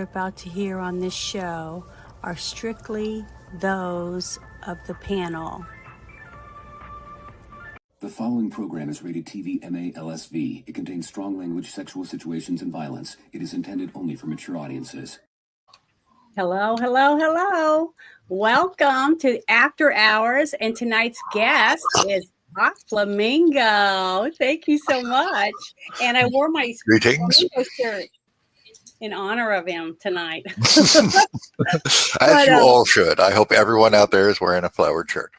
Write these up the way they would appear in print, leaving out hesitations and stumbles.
you're about to hear on this show are strictly those of the panel. The following program is rated TV MA LSV. It contains strong language, sexual situations, and violence. It is intended only for mature audiences. Hello, hello, hello. Welcome to After Hours, and tonight's guest is Flamingo. Thank you so much. And I wore my Greetings. Flamingo shirt in honor of him tonight. As you all should. I hope everyone out there is wearing a flowered shirt.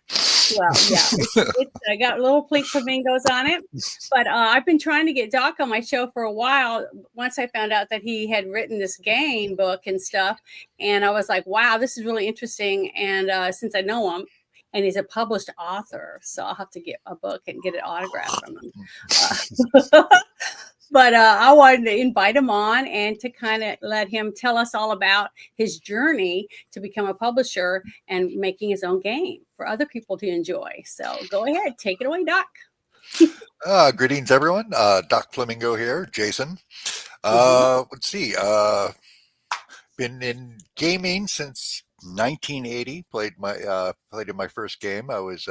Well, yeah, I got little pink flamingos on it, but I've been trying to get Doc on my show for a while. Once I found out that he had written this game book and stuff, and I was like, wow, this is really interesting. And since I know him, and he's a published author, so I'll have to get a book and get it autographed from him. But I wanted to invite him on and to kind of let him tell us all about his journey to become a publisher and making his own game for other people to enjoy. So go ahead, take it away, Doc. Greetings, everyone. Doc Flamingo here, Jason. Let's see. Been in gaming since 1980. Played in my first game. I was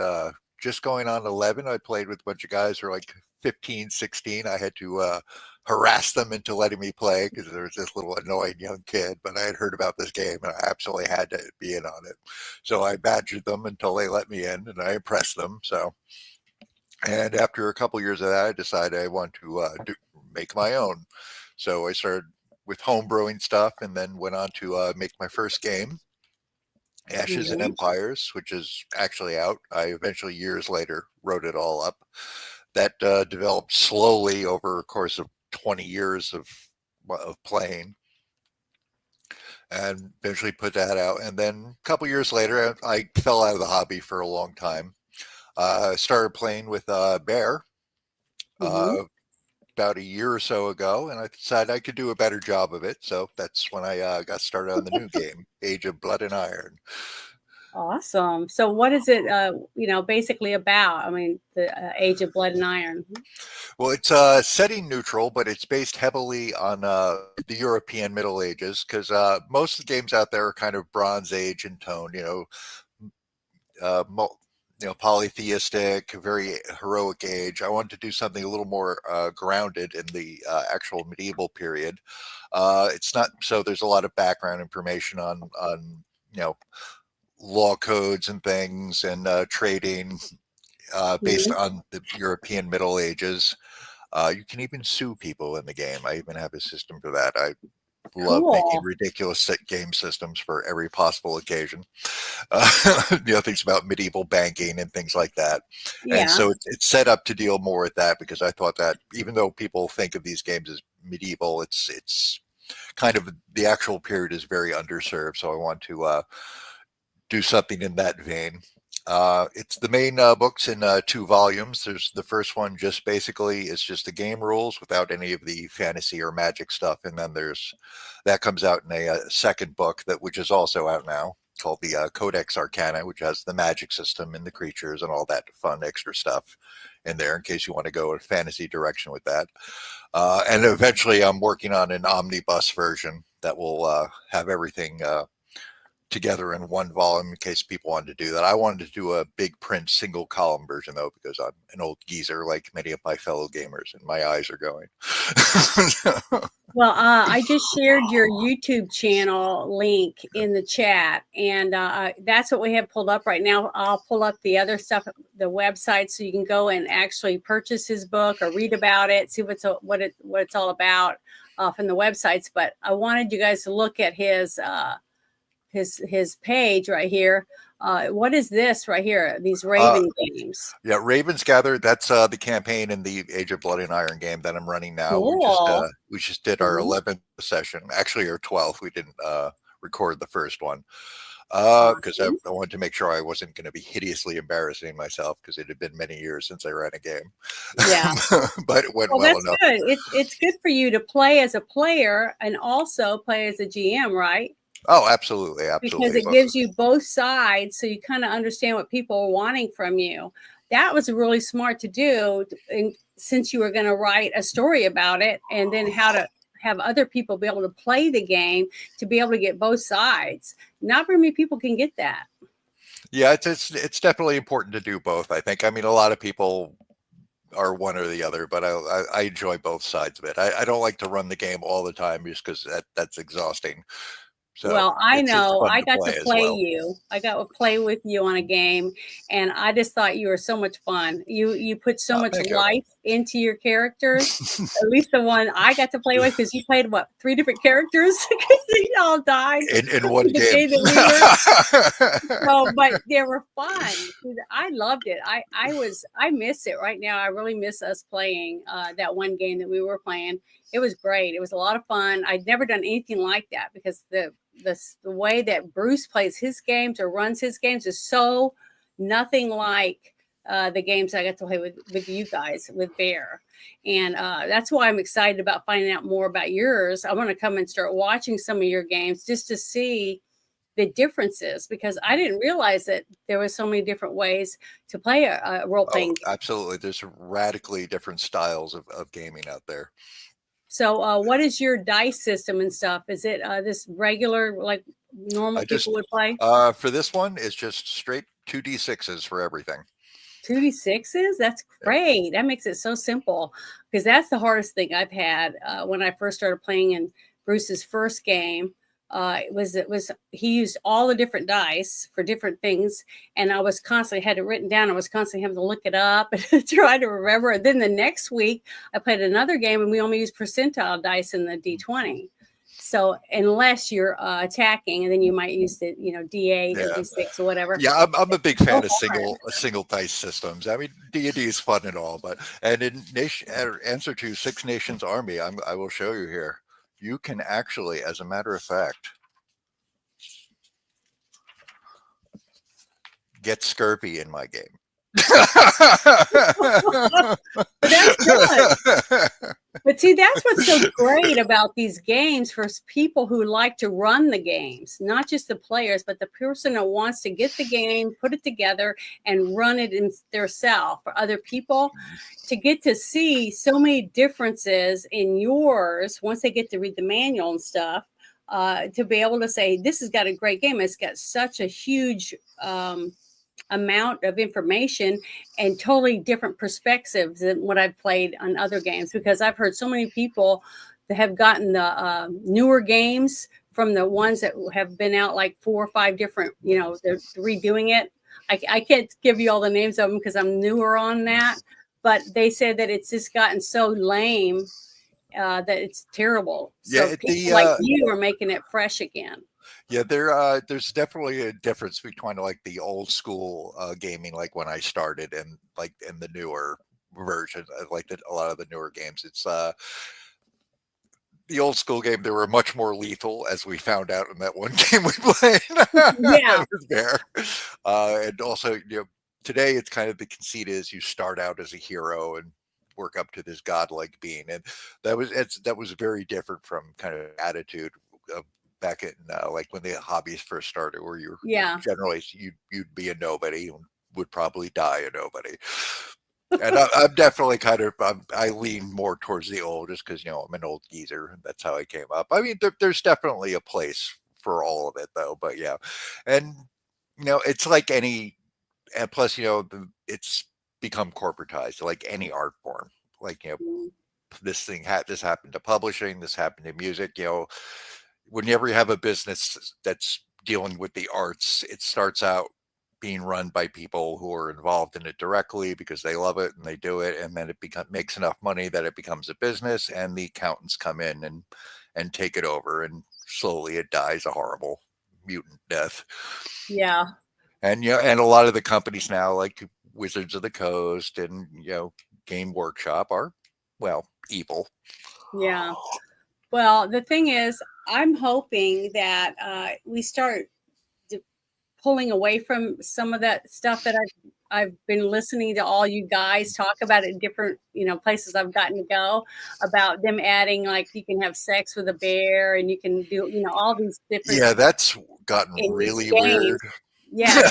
just going on 11. I played with a bunch of guys who were like 15, 16. I had to harass them into letting me play because there was this little annoying young kid, but I had heard about this game and I absolutely had to be in on it. So I badgered them until they let me in, and I impressed them. And after a couple years of that, I decided I want to make my own. So I started with home brewing stuff and then went on to make my first game, Ashes and Empires, which is actually out. I eventually, years later, wrote it all up. That developed slowly over a course of 20 years of playing, and eventually put that out. And then a couple years later, I fell out of the hobby for a long time. I started playing with Bear about a year or so ago, and I decided I could do a better job of it. So that's when I got started on the new game, Age of Blood and Iron. Awesome. So what is it, basically about? I mean, the Age of Blood and Iron. Well, it's setting neutral, but it's based heavily on the European Middle Ages, because most of the games out there are kind of Bronze Age in tone, polytheistic, very heroic age. I wanted to do something a little more grounded in the actual medieval period. It's not so there's a lot of background information on law codes and things and trading based on the European Middle Ages. You can even sue people in the game. I even have a system for that. I love making ridiculous game systems for every possible occasion. Things about medieval banking and things like that. Yeah. And so it's set up to deal more with that, because I thought that even though people think of these games as medieval, it's kind of the actual period is very underserved. So I want to do something in that vein. It's the main book's in 2 volumes. There's the first one just basically is just the game rules without any of the fantasy or magic stuff. And then that comes out in a second book which is also out now, called the Codex Arcana, which has the magic system and the creatures and all that fun extra stuff in there in case you want to go a fantasy direction with that. And eventually I'm working on an omnibus version that will have everything together in 1 volume in case people wanted to do that. I wanted to do a big print single column version though, because I'm an old geezer like many of my fellow gamers and my eyes are going. Well, I just shared your YouTube channel link in the chat, and that's what we have pulled up right now. I'll pull up the other stuff, the website, so you can go and actually purchase his book or read about it, see what it's all about from the websites. But I wanted you guys to look at his page right here. What is this right here? These Raven games. Yeah, Ravens Gather. That's the campaign in the Age of Blood and Iron game that I'm running now. Cool. We just did our 11th session, actually our 12th. We didn't record the first one because I wanted to make sure I wasn't going to be hideously embarrassing myself, because it had been many years since I ran a game. Yeah, but it went well that's enough. Good. It's good for you to play as a player and also play as a GM, right? Oh, absolutely. Because it gives you both sides, so you kind of understand what people are wanting from you. That was really smart to do, since you were going to write a story about it, and then how have other people be able to play the game, to be able to get both sides. Not very many people can get that. Yeah, it's definitely important to do both, I think. I mean, a lot of people are one or the other, but I enjoy both sides of it. I don't like to run the game all the time just because that's exhausting. So Well, I it's know fun I to got play to as play well. you. I got to play with you on a game, and I just thought you were so much fun. You put so much Thank you. life into your characters. At least the one I got to play with, because you played what, 3 different characters because they all died In one the game. day that we were. So, but they were fun. I loved it. I miss it right now. I really miss us playing that one game that we were playing. It was great. It was a lot of fun. I'd never done anything like that, because the way that Bruce plays his games or runs his games is so nothing like the games I got to play with you guys, with Bear. And that's why I'm excited about finding out more about yours. I want to come and start watching some of your games just to see the differences, because I didn't realize that there was so many different ways to play a role-playing game. Absolutely. There's radically different styles of gaming out there. So what is your dice system and stuff? Is it this regular, like normal people would play? For this one, it's just straight 2d6s for everything. 2d6s? That's great. That makes it so simple, because that's the hardest thing I've had when I first started playing in Bruce's first game. It was he used all the different dice for different things, and I was constantly had it written down. I was constantly having to look it up and try to remember. And then the next week, I played another game, and we only used percentile dice in the D20. So unless you're attacking, and then you might use the D8 or D6 or whatever. Yeah, I'm a big fan of single dice systems. I mean, D&D is fun and all, but in answer to Six Nations Army, I will show you here. You can actually, as a matter of fact, get scurvy in my game. That's good. But see, that's what's so great about these games for people who like to run the games, not just the players, but the person who wants to get the game, put it together, and run it in theirself for other people, to get to see so many differences in yours once they get to read the manual and stuff, to be able to say, this has got a great game. It's got such a huge amount of information and totally different perspectives than what I've played on other games, because I've heard so many people that have gotten the newer games from the ones that have been out like 4 or 5 different, they're redoing it. I can't give you all the names of them because I'm newer on that, but they said that it's just gotten so lame that it's terrible. So people like you are making it fresh again. Yeah, there's definitely a difference between like the old school gaming, like when I started, and like in the newer version, like a lot of the newer games. It's the old school game. They were much more lethal, as we found out in that one game we played. Yeah, there. And also, today it's kind of the conceit is you start out as a hero and work up to this godlike being, and that was very different from kind of attitude of back in like when the hobbies first started, where you're generally you'd be a nobody and would probably die a nobody. And I'm definitely kind of I lean more towards the old, just because I'm an old geezer, and that's how I came up. I mean, there's definitely a place for all of it, though. But yeah, and it's like any, and plus it's become corporatized, like any art form. Like this happened to publishing, this happened to music. Whenever you have a business that's dealing with the arts, it starts out being run by people who are involved in it directly because they love it and they do it, and then it makes enough money that it becomes a business, and the accountants come in and take it over, and slowly it dies a horrible mutant death. Yeah. And and a lot of the companies now, like Wizards of the Coast and Game Workshop, are evil. Yeah. Well, the thing is, I'm hoping that we start pulling away from some of that stuff that I've been listening to all you guys talk about in different places I've gotten to go, about them adding, like, you can have sex with a bear, and you can do all these different. Yeah, that's gotten really weird. Yeah,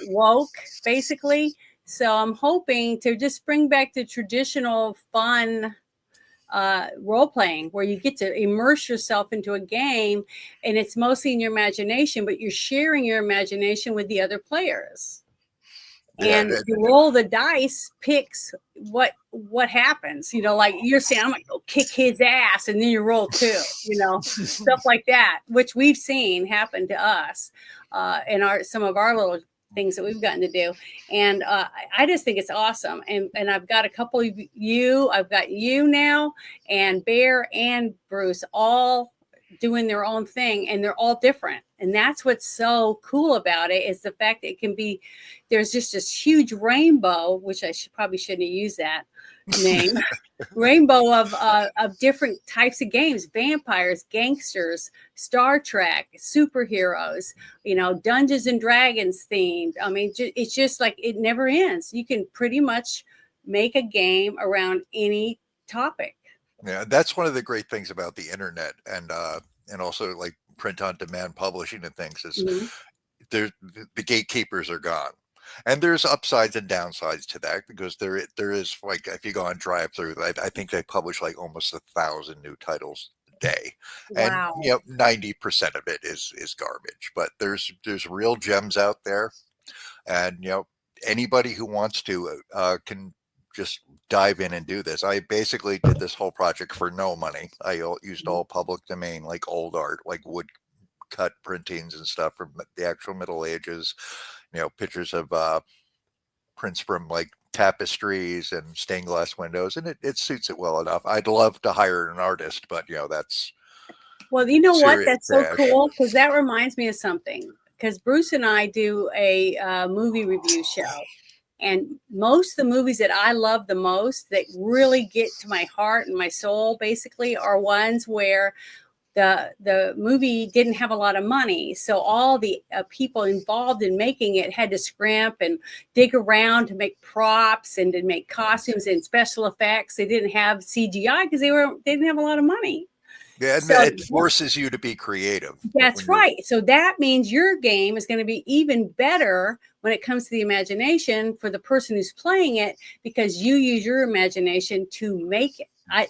woke basically. So I'm hoping to just bring back the traditional fun role playing, where you get to immerse yourself into a game, and it's mostly in your imagination, but you're sharing your imagination with the other players. Yeah, And the roll the dice picks what happens. Like you're saying, I'm gonna go kick his ass, and then you roll 2. Stuff like that, which we've seen happen to us in some of our little things that we've gotten to do. And I just think it's awesome. And I've got a couple of you. I've got you now, and Bear and Bruce all doing their own thing, and they're all different. And that's what's so cool about it, is the fact that it can be, there's just this huge rainbow, which I probably shouldn't have used that name, rainbow of different types of games: vampires, gangsters, Star Trek, superheroes, Dungeons and Dragons themed. I mean, it's just like, it never ends. You can pretty much make a game around any topic. Yeah, that's one of the great things about the internet, and also like print on demand publishing and things, is the gatekeepers are gone. And there's upsides and downsides to that, because there is, like, if you go on drive through, I think they publish like almost 1,000 new titles a day. Wow. And 90% of it is garbage, but there's real gems out there. And anybody who wants to can just dive in and do this. I basically did this whole project for no money. I used all public domain, like old art, like wood cut printings and stuff from the actual Middle Ages, pictures of prints from like tapestries and stained glass windows, and it suits it well enough. I'd love to hire an artist, but that's, well, you know what? That's so trash. cool, because that reminds me of something. Because Bruce and I do a movie review show, and most of the movies that I love the most, that really get to my heart and my soul, basically, are ones where the movie didn't have a lot of money, so all the people involved in making it had to scrimp and dig around to make props and to make costumes and special effects. They didn't have CGI because they didn't have a lot of money. Yeah, and So it forces you to be creative. that's right. So that means your game is going to be even better when it comes to the imagination for the person who's playing it, because you use your imagination to make it.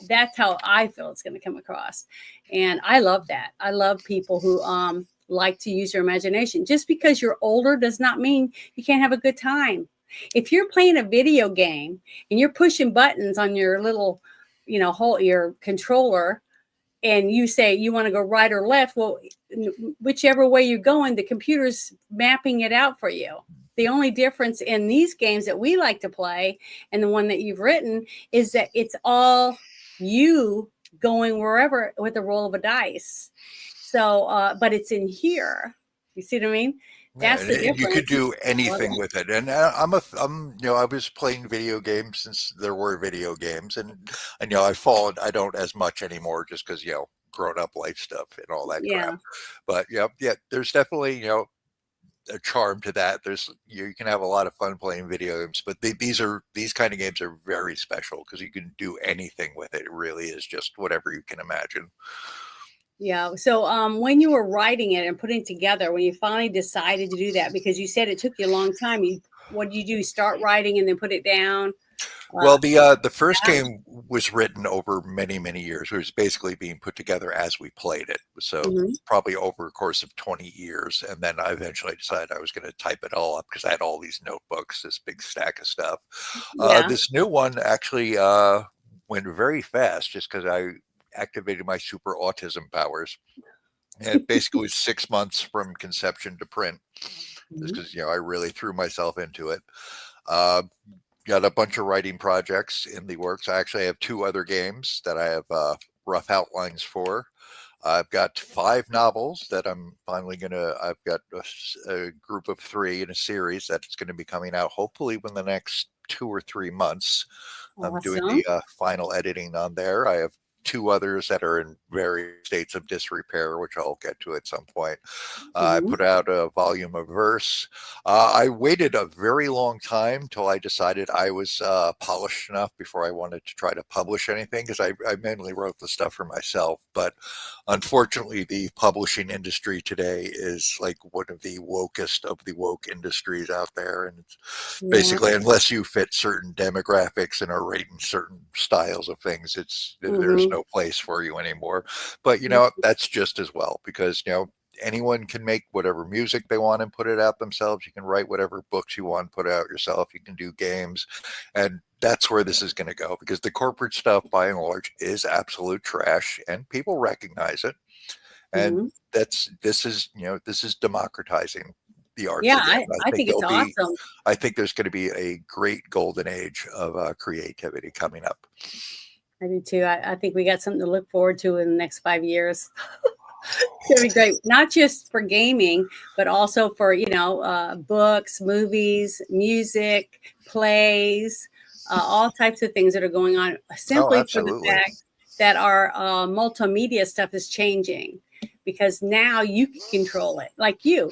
That's how I feel it's going to come across. And I love that. I love people who like to use their imagination. Just because you're older does not mean you can't have a good time. If you're playing a video game and you're pushing buttons on your little, your controller, and you say you want to go right or left, well, whichever way you're going, the computer's mapping it out for you. The only difference in these games that we like to play and the one that you've written is that it's all you going wherever with a roll of a dice. So, but it's in here. You see what I mean? That's the difference. You could do anything with it. And I was playing video games since there were video games, and I don't as much anymore, just because grown up life stuff and all that crap. But there's definitely a charm to that. There's you can have a lot of fun playing video games, but these kind of games are very special because you can do anything with it. It really is just whatever you can imagine. Yeah. So when you were writing it and putting it together, when you finally decided to do that, because you said it took you a long time, what did you do? Start writing and then put it down? Well, the first game was written over many, many years. It was basically being put together as we played it. So probably over a course of 20 years. And then I eventually decided I was going to type it all up because I had all these notebooks, this big stack of stuff. This new one actually went very fast just because I activated my super autism powers. And it basically was 6 months from conception to print, just because I really threw myself into it. Got a bunch of writing projects in the works. I actually have 2 other games that I have rough outlines for. I've got 5 novels that I'm finally I've got a group of 3 in a series that's going to be coming out hopefully within the next 2 or 3 months. Awesome. I'm doing the final editing on there. I have two others that are in various states of disrepair, which I'll get to at some point. I put out a volume of verse. I waited a very long time till I decided I was polished enough before I wanted to try to publish anything, because I mainly wrote the stuff for myself. But unfortunately, the publishing industry today is like one of the wokest of the woke industries out there. And it's basically, unless you fit certain demographics and are writing certain styles of things, there's no place for you anymore. But, that's just as well, because, anyone can make whatever music they want and put it out themselves. You can write whatever books you want and put out yourself. You can do games. And that's where this is going to go, because the corporate stuff, by and large, is absolute trash, and people recognize it. And this is democratizing the arts. Yeah, again. I think it's awesome. I think there's going to be a great golden age of creativity coming up. I do too. I think we got something to look forward to in the next 5 years. It's going to be great, not just for gaming, but also for, books, movies, music, plays, all types of things that are going on, simply for the fact that our multimedia stuff is changing, because now you can control it. Like you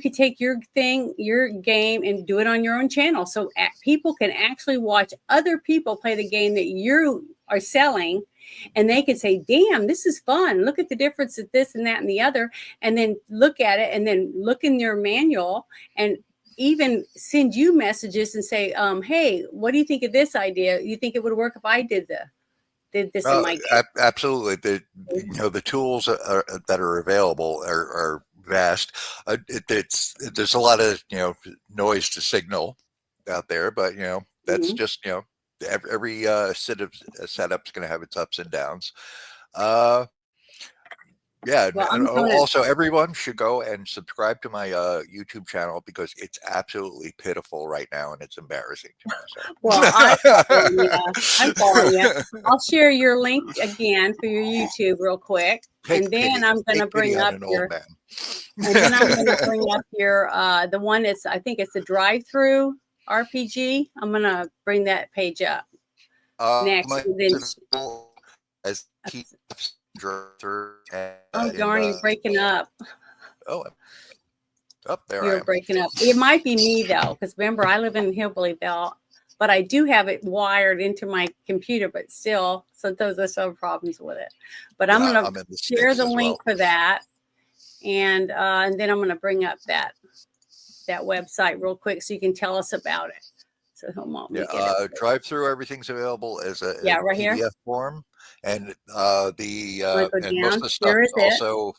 could take your game and do it on your own channel. So people can actually watch other people play the game that you are selling. And they could say, damn, this is fun. Look at the difference of this and that and the other. And then look at it, and then look in your manual, and even send you messages and say, hey, what do you think of this idea? You think it would work if I did this in my game? Absolutely. The tools that are available are vast. There's a lot of, noise to signal out there, but, that's just, every setup's going to have its ups and downs. And also everyone should go and subscribe to my YouTube channel, because it's absolutely pitiful right now, and it's embarrassing to me. So. Well, I'm following you. I'll share your link again for your YouTube real quick, and then I'm going to bring up your. And then I'm going to bring up your the one that's, I think it's the drive-through RPG. I'm going to bring that page up next. As darn, you're breaking up. Up there. You're breaking up. It might be me though, because remember, I live in Hillbillyville, but I do have it wired into my computer. But still, sometimes there's some problems with it. But I'm going to share the link for that, and then I'm going to bring up that website real quick so you can tell us about it. So drive through. Everything's available as a right PDF here form, and and most of the stuff is also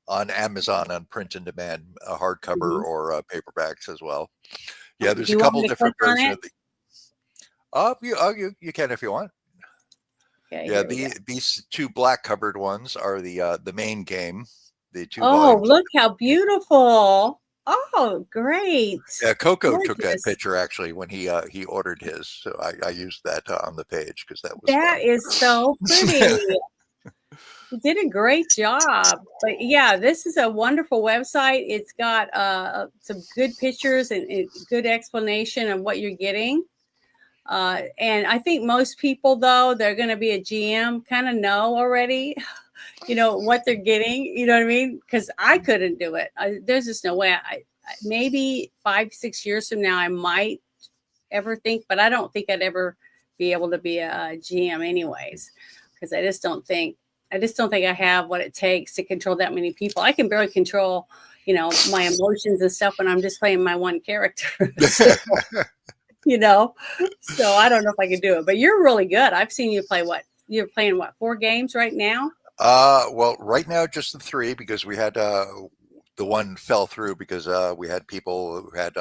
on Amazon on print and demand, hardcover or paperbacks as well. Yeah, there's a couple different versions of the. You can if you want. Okay, yeah, these two black covered ones are the main game. The two. Volumes. Look how beautiful! Oh, great! Yeah, Coco took that picture actually when he ordered his, so I used that on the page, because that is so pretty. You did a great job. But yeah, this is a wonderful website. It's got some good pictures and good explanation of what you're getting. And I think most people, though, they're going to be a GM, kind of know already. What they're getting, you know what I mean? Because I couldn't do it. There's just no way. Maybe 5-6 years from now, I might ever think, but I don't think I'd ever be able to be a GM anyways, because I just don't think I have what it takes to control that many people. I can barely control, my emotions and stuff when I'm just playing my one character. So I don't know if I can do it, but you're really good. I've seen you play you're playing 4 games right now? Well, right now just the 3, because we had the one fell through because we had people who had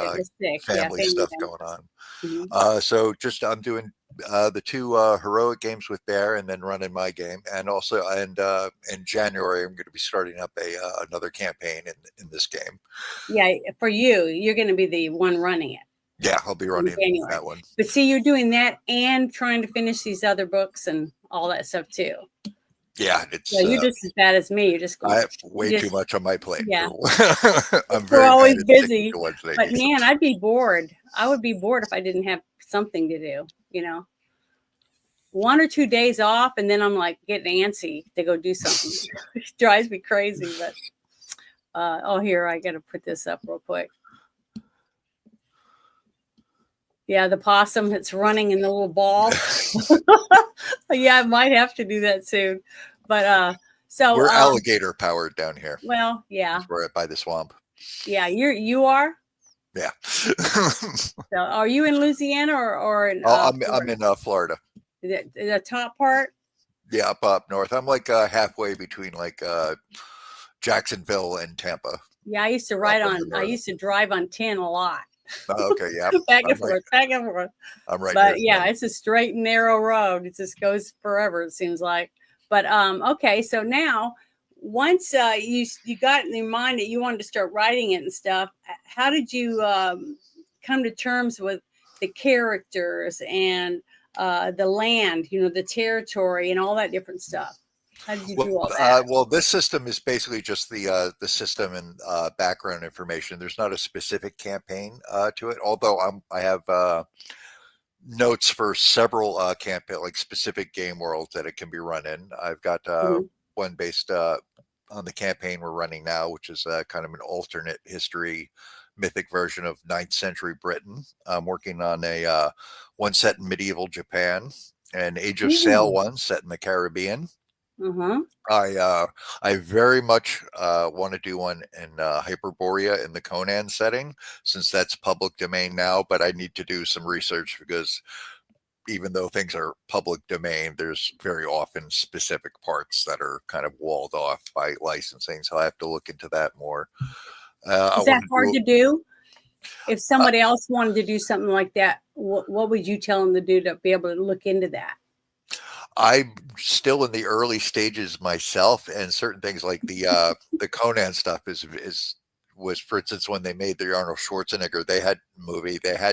family stuff going on. So just I'm doing the 2 heroic games with Bear, and then running my game, and also in January I'm going to be starting up another campaign in this game. Yeah, for you're going to be the one running it. Yeah, I'll be running that one. But see, you're doing that and trying to finish these other books and all that stuff too. Yeah, you're just as bad as me. You're just going. I have way too much on my plate. Yeah, We're always busy. But man, I'd be bored. I would be bored if I didn't have something to do. 1 or 2 days off, and then I'm like getting antsy to go do something. It drives me crazy. But oh, here, I got to put this up real quick. Yeah, the possum that's running in the little ball. Yeah, I might have to do that soon. But so we're alligator powered down here. Well, yeah, We're by the swamp. yeah. You are. Yeah. So, are you in Louisiana or in? I'm in Florida. The top part. Yeah, up north. I'm like halfway between like Jacksonville and Tampa. Yeah, I used to I used to drive on 10 a lot. Oh, okay, yeah. Back and forth, back and forth. I'm right. But yeah, it's a straight and narrow road. It just goes forever, it seems like. But okay, so now once you got in your mind that you wanted to start writing it and stuff, how did you come to terms with the characters and the land, the territory and all that different stuff? How did you do all that? Well, this system is basically just the system and background information. There's not a specific campaign to it, although I have notes for several campaign, like specific game worlds that it can be run in. I've got one based on the campaign we're running now, which is kind of an alternate history mythic version of 9th century Britain. I'm working on a one set in medieval Japan, an Age of Sail one set in the Caribbean. I very much want to do one in Hyperborea in the Conan setting, since that's public domain now, but I need to do some research because even though things are public domain, there's very often specific parts that are kind of walled off by licensing, so I have to look into that more. Is that hard to do? If somebody else wanted to do something like that, what would you tell them to do to be able to look into that? I'm still in the early stages myself, and certain things like the Conan stuff was, for instance, when they made the Arnold Schwarzenegger, they had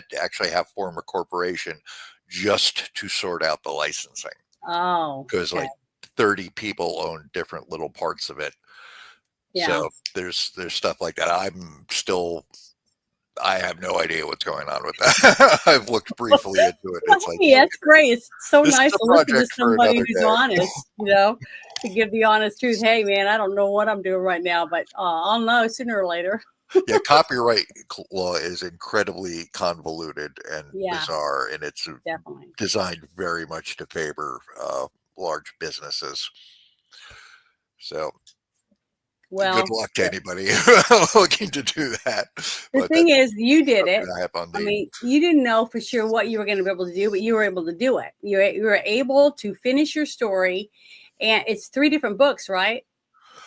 to actually form a corporation just to sort out the licensing. Oh, because like 30 people own different little parts of it. Yeah. So there's stuff like that. I have no idea what's going on with that. I've looked briefly into it. It's like, yeah, it's great. It's so nice to listen to somebody who's honest, to give the honest truth. Hey, man, I don't know what I'm doing right now, but I'll know sooner or later. Yeah, copyright law is incredibly convoluted and bizarre, and it's definitely designed very much to favor large businesses. So, well, good luck to anybody looking to do that. The thing is, you did it. I mean, you didn't know for sure what you were going to be able to do, but you were able to do it. You were able to finish your story, and it's 3 different books, right?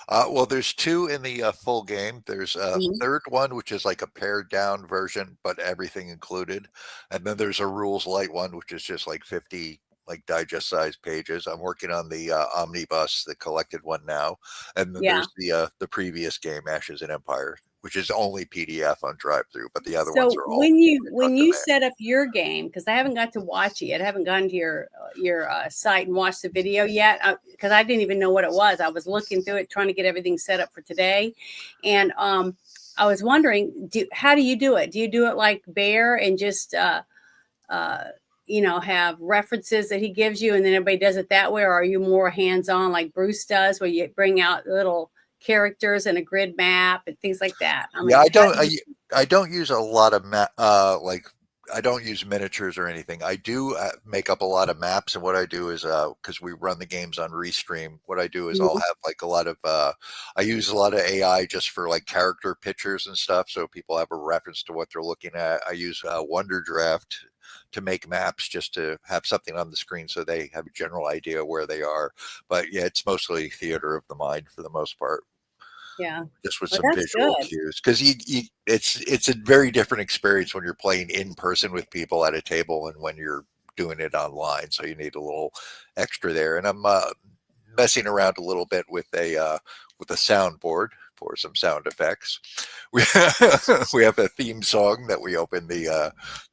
Well, there's 2 in the full game. There's a third one, which is like a pared down version, but everything included. And then there's a rules light one, which is just like 50 like digest sized pages. I'm working on the omnibus, the collected one now. And then there's the previous game, Ashes and Empire, which is only PDF on drive-through, but the other ones are all. When you set up your game, because I haven't got to watch it yet, I haven't gone to your site and watched the video yet, because I didn't even know what it was. I was looking through it, trying to get everything set up for today, and I was wondering, how do you do it? Do you do it like Bear and just have references that he gives you, and then everybody does it that way, or are you more hands-on like Bruce does, where you bring out little characters and a grid map and things like that? I mean, I don't use a lot of I don't use miniatures or anything. I do make up a lot of maps, and what I do is because we run the games on Restream, what I do is I'll have like a lot of I use a lot of AI just for like character pictures and stuff, so people have a reference to what they're looking at. I use Wonder Draft to make maps, just to have something on the screen so they have a general idea where they are. But yeah, it's mostly theater of the mind for the most part. Yeah, just with some visual cues, because it's a very different experience when you're playing in person with people at a table and when you're doing it online. So you need a little extra there. And I'm messing around a little bit with a soundboard for some sound effects. We have a theme song that we open the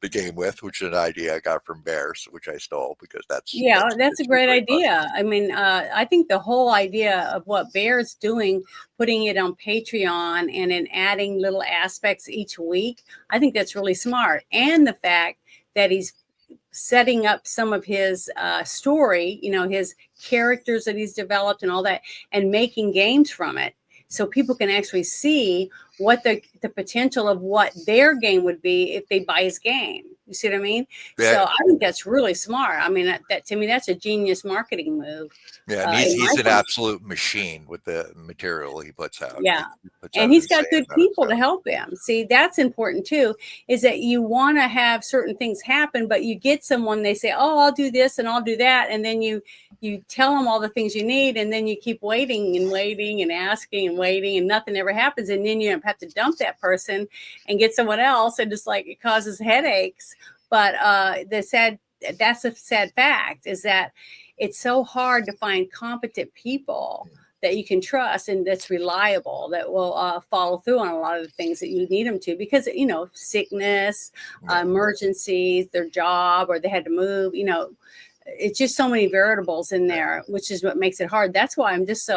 game with, which is an idea I got from Bears, which I stole because that's a great idea. I mean, I think the whole idea of what Bear's doing, putting it on Patreon and then adding little aspects each week, I think that's really smart. And the fact that he's setting up some of his story, his characters that he's developed and all that, and making games from it, so people can actually see what the potential of what their game would be if they buy his game. You see what I mean? Yeah. So I think that's really smart. I mean, that to me, that's a genius marketing move. Yeah, and he's an absolute machine with the material he puts out. Yeah. And he's got good people to help him. See, that's important too, is that you want to have certain things happen, but you get someone, they say, oh, I'll do this and I'll do that. And then you tell them all the things you need, and then you keep waiting and waiting and asking and waiting, and nothing ever happens. And then you have to dump that person and get someone else. And just like it causes headaches. But that's a sad fact, is that it's so hard to find competent people that you can trust and that's reliable, that will follow through on a lot of the things that you need them to, because, sickness, emergencies, their job, or they had to move, it's just so many variables in there, which is what makes it hard. That's why I'm just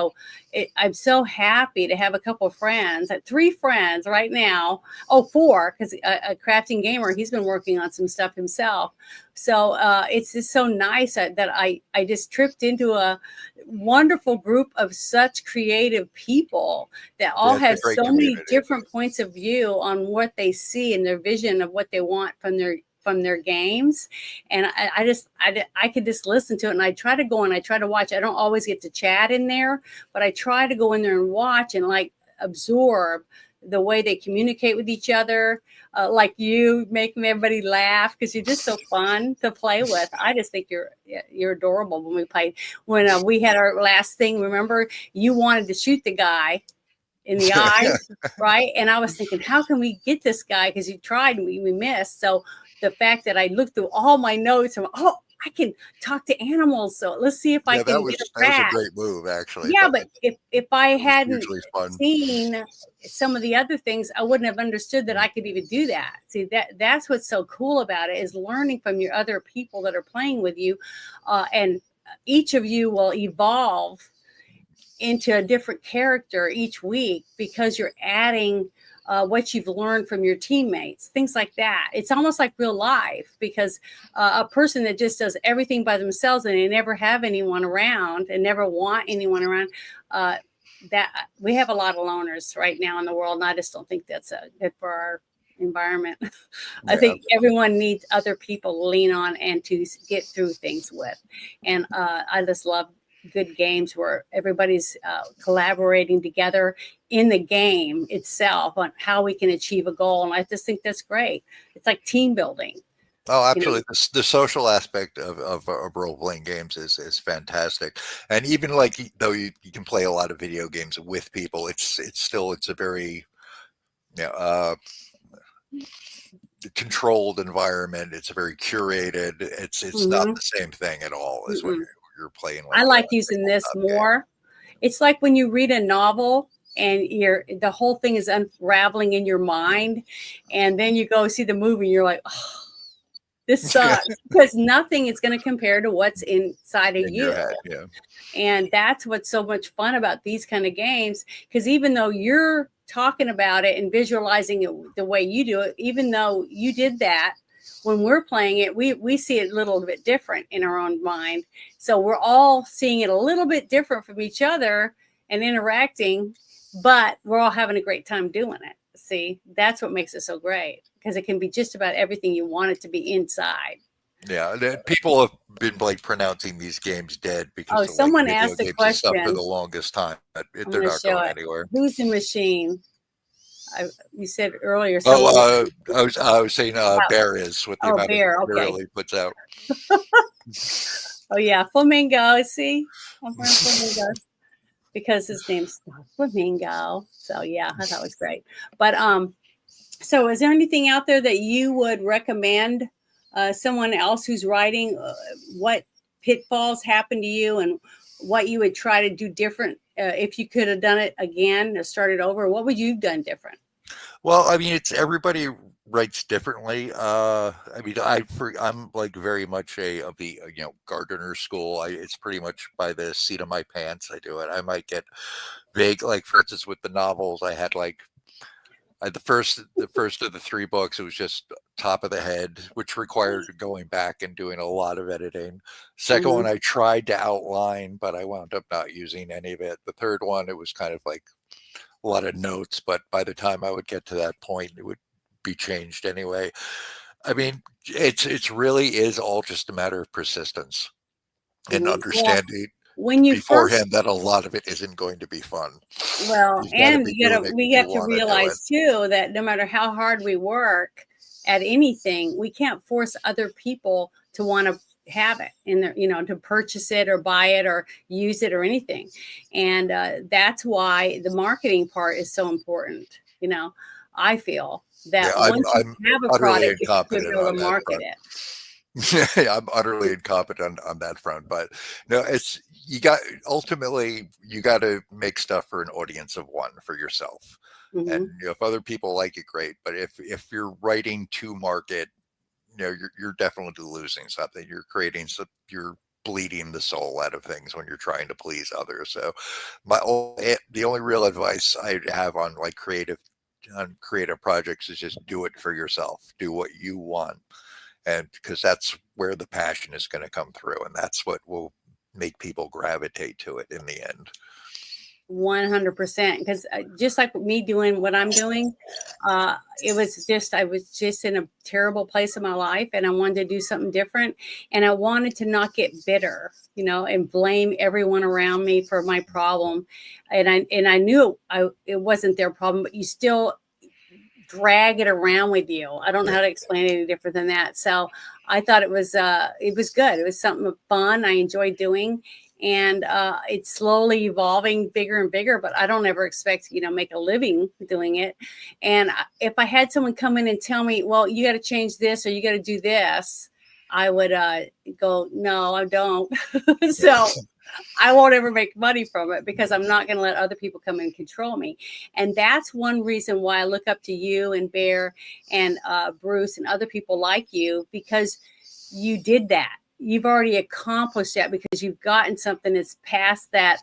I'm so happy to have a couple of friends, 3 friends right now. Oh, 4, because a crafting gamer, he's been working on some stuff himself. So it's just so nice that I just tripped into a wonderful group of such creative people that all have so many different points of view on what they see and their vision of what they want from their games. And I could just listen to it, and I try to go and I try to watch. I don't always get to chat in there, but I try to go in there and watch and like absorb the way they communicate with each other. Like you making everybody laugh because you're just so fun to play with. I just think you're adorable. When we had our last thing, remember, you wanted to shoot the guy in the eyes, right? And I was thinking, how can we get this guy? Because you tried and we missed. So the fact that I looked through all my notes and I can talk to animals, so let's see if I can get a rat. That was a great move, actually. Yeah, but if I hadn't seen some of the other things, I wouldn't have understood that I could even do that. See, that's what's so cool about it, is learning from your other people that are playing with you, and each of you will evolve into a different character each week because you're adding what you've learned from your teammates, things like that. It's almost like real life, because a person that just does everything by themselves and they never have anyone around and never want anyone around, that we have a lot of loners right now in the world. And I just don't think that's good for our environment. I think everyone needs other people to lean on and to get through things with. And I just love good games where everybody's collaborating together in the game itself on how we can achieve a goal. And I just think that's great. It's like team building. Oh, absolutely. The social aspect of role-playing games is fantastic. And even though you can play a lot of video games with people, it's a very controlled environment. It's a very curated. It's not the same thing at all as when you're playing. I like using this more. Game. It's like when you read a novel and the whole thing is unraveling in your mind, and then you go see the movie and you're like, oh, this sucks, because nothing is going to compare to what's inside of you. Yeah. And that's what's so much fun about these kind of games, because even though you're talking about it and visualizing it the way you do it, even though you did that, when we're playing it, we see it a little bit different in our own mind. So we're all seeing it a little bit different from each other and interacting, but we're all having a great time doing it. See, that's what makes it so great, because it can be just about everything you want it to be inside. Yeah, people have been pronouncing these games dead because someone asked a question for the longest time. They're not going anywhere. Who's the machine? You said earlier. I was saying Bear is with the amount of material he puts out. Oh yeah, Flamingo. See, I'm from Flamingo because his name's Flamingo. So yeah, I thought it was great. But so is there anything out there that you would recommend someone else who's writing? What pitfalls happened to you, and what you would try to do different if you could have done it again or started over? What would you have done different? Well, I mean, it's everybody writes differently. I mean, I'm very much of the gardener school. It's pretty much by the seat of my pants I do it. I might get vague, for instance with the novels. I had The first of the 3 books, it was just top of the head, which required going back and doing a lot of editing. Second Mhm. one, I tried to outline, but I wound up not using any of it. The third one, it was kind of like a lot of notes, but by the time I would get to that point, it would be changed anyway. I mean, it's really is all just a matter of persistence and Mhm. Well, understanding when you first beforehand that a lot of it isn't going to be fun. well, You've got to and be doing it we because you have to want to do it. realize too that no matter how hard we work at anything, we can't force other people to want to have it in their, to purchase it or buy it or use it or anything. And that's why the marketing part is so important. I feel Yeah, that I'm once you I'm have a utterly product, you should be incompetent able on to that market front. it. I'm utterly incompetent on that front, but no, it's you got ultimately you got to make stuff for an audience of one for yourself, and Hmm. if other people like it, great. But if you're writing to market, you're definitely losing something. You're creating some, you're bleeding the soul out of things when you're trying to please others. So the only real advice I have on creative projects is just do it for yourself. Do what you want, and because that's where the passion is going to come through, and that's what will make people gravitate to it in the end. 100%. Because just like me doing what I'm doing, I was just in a terrible place in my life and I wanted to do something different. And I wanted to not get bitter, and blame everyone around me for my problem. And I knew it wasn't their problem, but you still drag it around with you. I don't know Yeah. how to explain it any different than that. So I thought it was good. It was something fun I enjoyed doing. And it's slowly evolving bigger and bigger, but I don't ever expect, make a living doing it. And if I had someone come in and tell me, well, you got to change this or you got to do this, I would go, no, I don't. So I won't ever make money from it because I'm not going to let other people come and control me. And that's one reason why I look up to you and Bear and Bruce and other people like you, because you did that. You've already accomplished that because you've gotten something that's past that,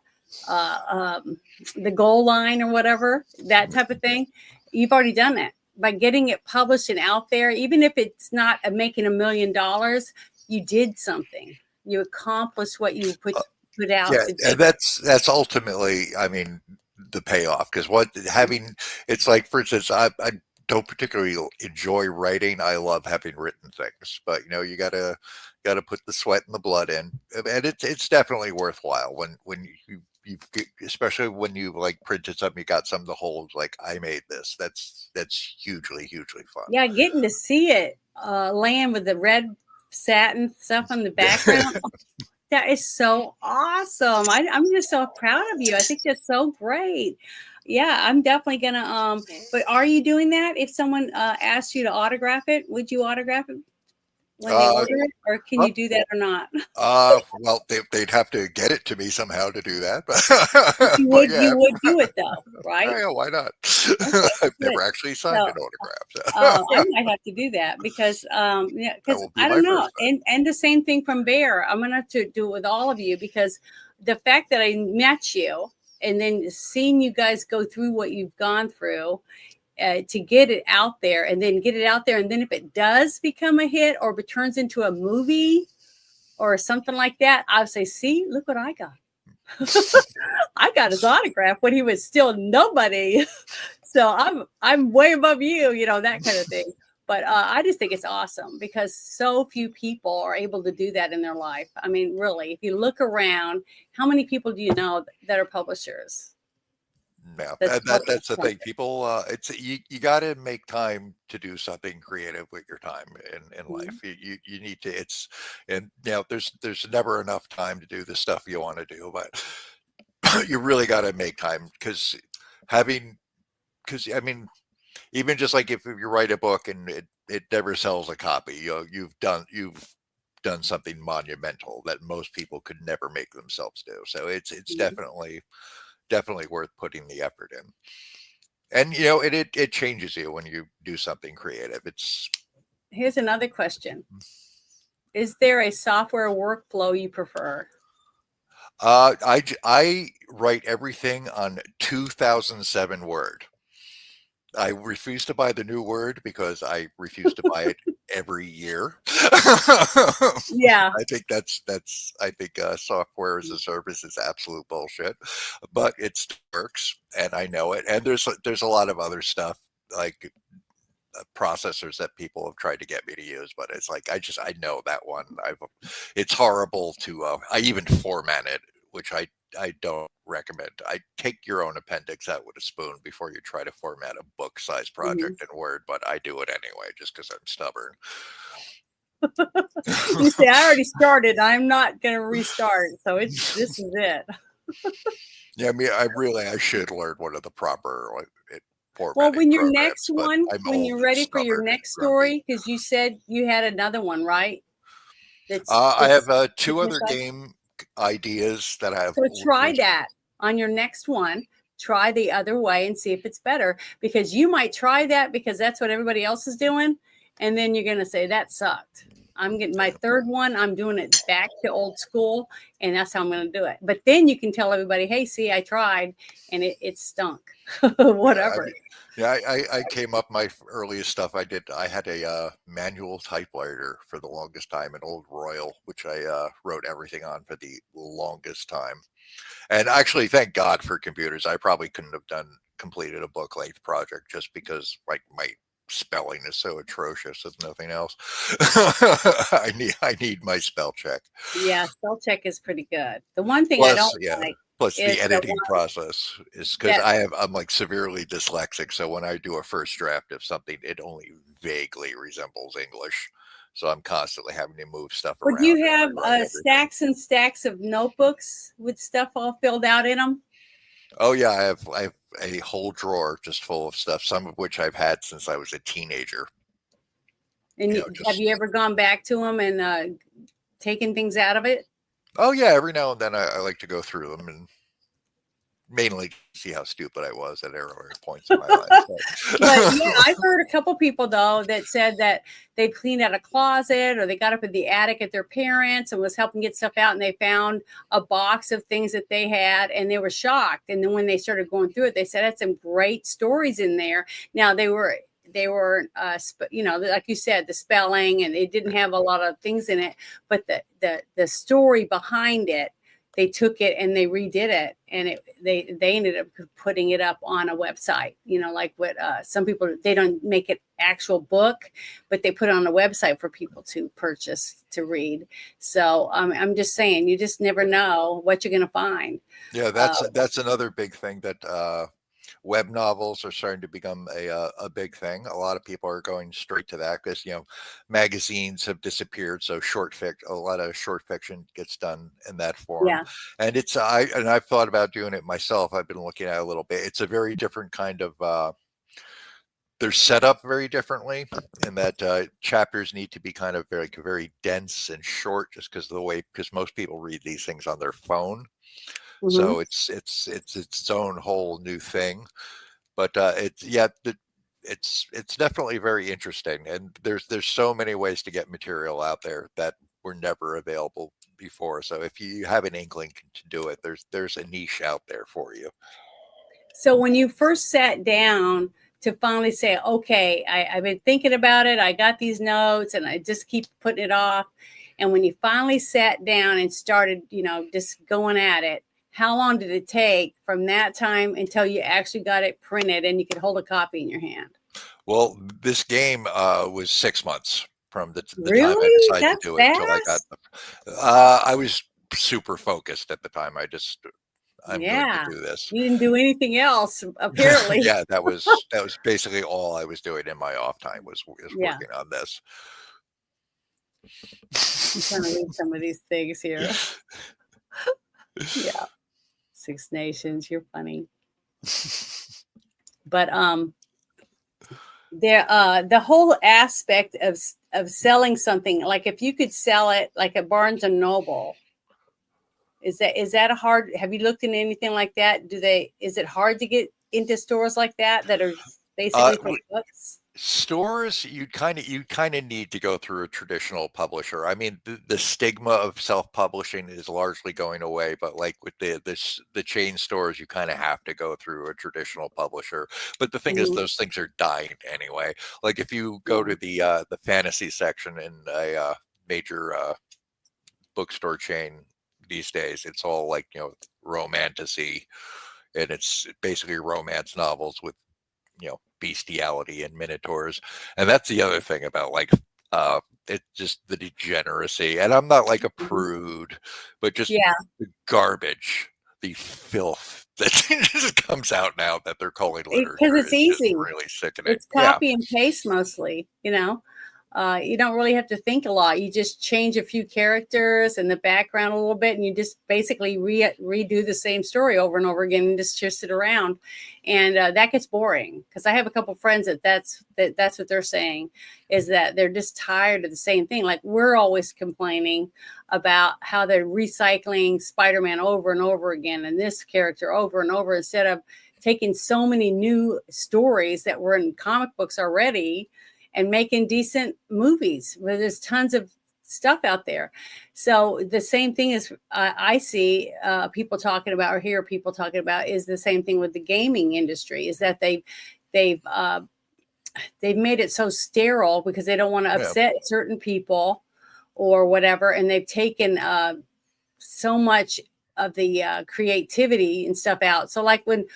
uh, um, the goal line or whatever, that type of thing. You've already done that by getting it published and out there. Even if it's not making $1 million, you did something. You accomplished what you put out Yeah, to do. and that's ultimately, I mean, the payoff. Because what having it's like, for instance, I don't particularly enjoy writing. I love having written things, but you gotta put the sweat and the blood in, and it's definitely worthwhile when especially when you like printed something, you got something to hold. Like, I made this. That's hugely fun. Yeah, getting to see it land with the red satin stuff on the background. That is so awesome. I'm just so proud of you. I think that's so great. Yeah, I'm definitely gonna but are you doing that? If someone asked you to autograph it, would you autograph it when they Uh, order it? Or can you do that or not? well, they'd have to get it to me somehow to do that, but You but would yeah, you would do it though, right? yeah, why not? Okay, I've never good. actually signed So an autograph, so I might have to do that because yeah, that because will be I my don't know, first time. and the same thing from Bear. I'm gonna have to do it with all of you because the fact that I met you and then seeing you guys go through what you've gone through to get it out there, and then get it out there, and then if it does become a hit or if it turns into a movie or something like that, I'll say, "See, look what I got." I got his autograph when he was still nobody. So I'm way above you, that kind of thing. But I just think it's awesome because so few people are able to do that in their life. I mean, really, if you look around, how many people do you know that are publishers? Yeah, That's that's published the thing. something. People, it's you got to make time to do something creative with your time in Mhm. life. You need to. It's and there's never enough time to do the stuff you want to do, but you really got to make time having because I mean, even just like if you write a book and it never sells a copy, you've done something monumental that most people could never make themselves do. So it's Mhm. definitely worth putting the effort in. And it changes you when you do something creative. It's Here's another question. Is there a software workflow you prefer? I write everything on 2007 Word. I refuse to buy the new Word because I refuse to buy it every year. Yeah. I think I think software as a service is absolute bullshit, but it still works, and I know it. And there's a lot of other stuff like processors that people have tried to get me to use, but it's like I know that one. It's horrible to I even format it, which I don't recommend. I take your own appendix out with a spoon before you try to format a book-sized project in Word, but I do it anyway just because I'm stubborn. You say, I already started. I'm not going to restart. So this is it. Yeah, I mean, I should learn one of the proper Well, formatting when your programs, next but one, I'm when old you're and ready for your stubborn and next grumpy. story, because you said you had another one, right? I have two finish other up. game ideas that I've. So try that on your next one. Try the other way and see if it's better, because you might try that because that's what everybody else is doing. And then you're going to say, that sucked. I'm getting my third one. I'm doing it back to old school, and that's how I'm going to do it. But then you can tell everybody, hey, see, I tried and it stunk. Whatever. Yeah, I came up my earliest stuff. I had a manual typewriter for the longest time, an old Royal, which I wrote everything on for the longest time. And actually, thank God for computers. I probably couldn't have completed a book length project just because like my spelling is so atrocious as nothing else. I need my spell check. Yeah, spell check is pretty good. The one thing I Plus, don't yeah. like Plus is the the editing one process is because that I'm like severely dyslexic. So when I do a first draft of something, it only vaguely resembles English. So I'm constantly having to move stuff would around you and have rewrite everything. stacks and stacks of notebooks with stuff all filled out in them? Oh yeah, I have a whole drawer just full of stuff, some of which I've had since I was a teenager. And have you ever gone back to them and taken things out of it? Oh yeah, every now and then I like to go through them and mainly see how stupid I was at earlier points in my life. But yeah, I've heard a couple people though that said that they cleaned out a closet or they got up in the attic at their parents and was helping get stuff out, and they found a box of things that they had and they were shocked. And then when they started going through it, they said had some great stories in there. Now they were like you said, the spelling, and it didn't have a lot of things in it, but the story behind it, they took it and they redid it, and they ended up putting it up on a website, like what some people, they don't make it actual book, but they put it on a website for people to purchase to read. So I'm just saying, you just never know what you're going to find. Yeah, that's another big thing that web novels are starting to become a big thing. A lot of people are going straight to that because magazines have disappeared, so a lot of short fiction gets done in that form. Yeah. And I've thought about doing it myself. I've been looking at it a little bit. It's a very different kind of they're set up very differently in that chapters need to be kind of very dense and short just because most people read these things on their phone. Mm-hmm. So it's own whole new thing. But it's definitely very interesting, and there's so many ways to get material out there that were never available before. So if you have an inkling to do it, there's a niche out there for you. So when you first sat down to finally say, okay, I've been thinking about it, I got these notes and I just keep putting it off. And when you finally sat down and started, just going at it, how long did it take from that time until you actually got it printed and you could hold a copy in your hand? Well, this game was 6 months from the time I Really? decided to That's do it till I got. fast? I was super focused at the time. I'm going to Yeah. do this. You didn't do anything else, apparently. Yeah, that was basically all I was doing in my off time was Yeah. working on this. I'm trying to read some of these things here. Yeah. Six Nations, you're funny. But the whole aspect of selling something, like if you could sell it like at Barnes and Noble, is that a hard, have you looked into anything like that? Is it hard to get into stores like that are Uh, basically for books? Stores, you kind of need to go through a traditional publisher. I mean, the stigma of self-publishing is largely going away, but like with the chain stores, you kind of have to go through a traditional publisher. But the thing is, Mhm. those things are dying anyway. Like if you go Yeah. to the fantasy section in a major bookstore chain these days, it's all like, romantasy, and it's basically romance novels with, bestiality and minotaurs. And that's the other thing about like it's just the degeneracy. And I'm not like a Mhm. prude, but just Yeah, the garbage, the filth that just comes out now that they're calling because literature it's is just easy. really sickening. It's Yeah. copy and paste mostly, you know. You don't really have to think a lot. You just change a few characters and the background a little bit, and you just basically redo the same story over and over again and just twist it around. And that gets boring because I have a couple friends that's what they're saying, is that they're just tired of the same thing. Like we're always complaining about how they're recycling Spider-Man over and over again and this character over and over instead of taking so many new stories that were in comic books already and making decent movies where there's tons of stuff out there. So the same thing is I see people talking about or hear people talking about is the same thing with the gaming industry, is that they've they've made it so sterile because they don't want to Yeah. upset certain people or whatever, and they've taken so much of the creativity and stuff out. So like when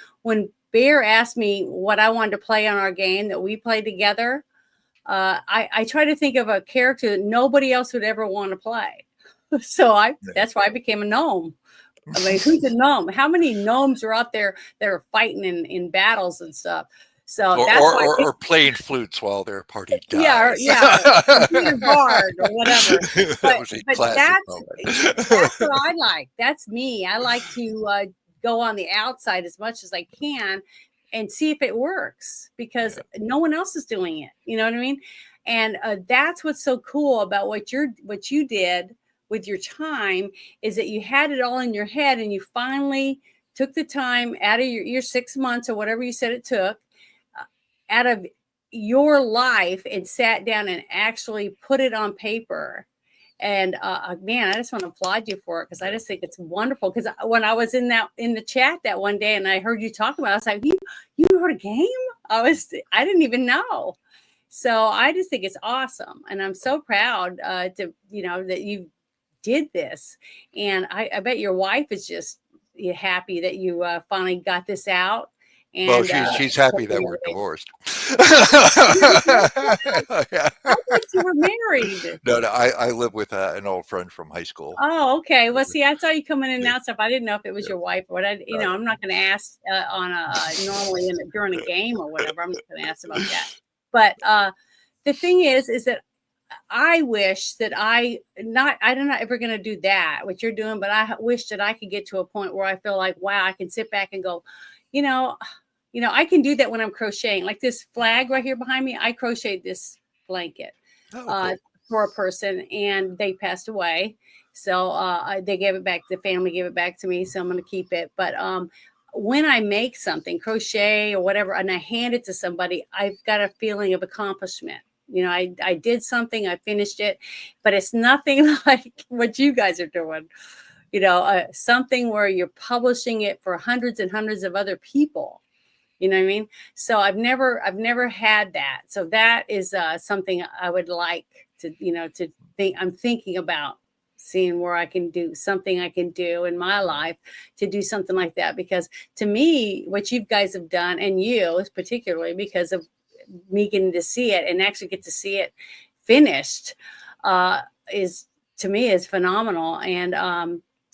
Bear asked me what I wanted to play on our game that we played together, I try to think of a character that nobody else would ever want to play. So that's why I became a gnome. I mean, who's a gnome? How many gnomes are out there that are fighting in battles and stuff? So Or, that's or, why I or, picked, or playing flutes while their party yeah, dies. yeah, being a bard or whatever. That But was a but classic that's what moment. I like. That's me. I like to go on the outside as much as I can and see if it works because Yeah. no one else is doing it. You know what I mean? And that's what's so cool about what you did with your time, is that you had it all in your head and you finally took the time out of your 6 months or whatever you said it took, out of your life, and sat down and actually put it on paper. And man, I just want to applaud you for it because I Yeah. just think it's wonderful. Because when I was in the chat that one day and I heard you talk about it, I was like, you wrote a game? I didn't even know. So I just think it's awesome, and I'm so proud to that you did this. And I bet your wife is just happy that you finally got this out. Well, And she's happy that we're divorced. Yeah. I thought you were married. No, I live with an old friend from high school. Oh, okay. Well, see, I saw you coming in and Yeah, out stuff. I didn't know if it was yeah. your wife or what. I'm not going to ask on normally during a game or whatever. I'm not going to ask about that. But the thing is that I wish that I'm not ever going to do that, what you're doing, but I wish that I could get to a point where I feel like, wow, I can sit back and go, you know, I can do that when I'm crocheting. Like this flag right here behind me, I crocheted this blanket Oh, uh, cool. for a person, and they passed away. So they gave it back. The family gave it back to me, so I'm going to keep it. But when I make something, crochet or whatever, and I hand it to somebody, I've got a feeling of accomplishment. I did something, I finished it, but it's nothing like what you guys are doing. Something where you're publishing it for hundreds and hundreds of other people. You know what I mean? So I've never had that. So that is something I would like to think. I'm thinking about seeing where I can do something I can do in my life to do something like that. Because to me, what you guys have done, and you particularly, because of me getting to see it and actually get to see it finished, is to me is phenomenal. And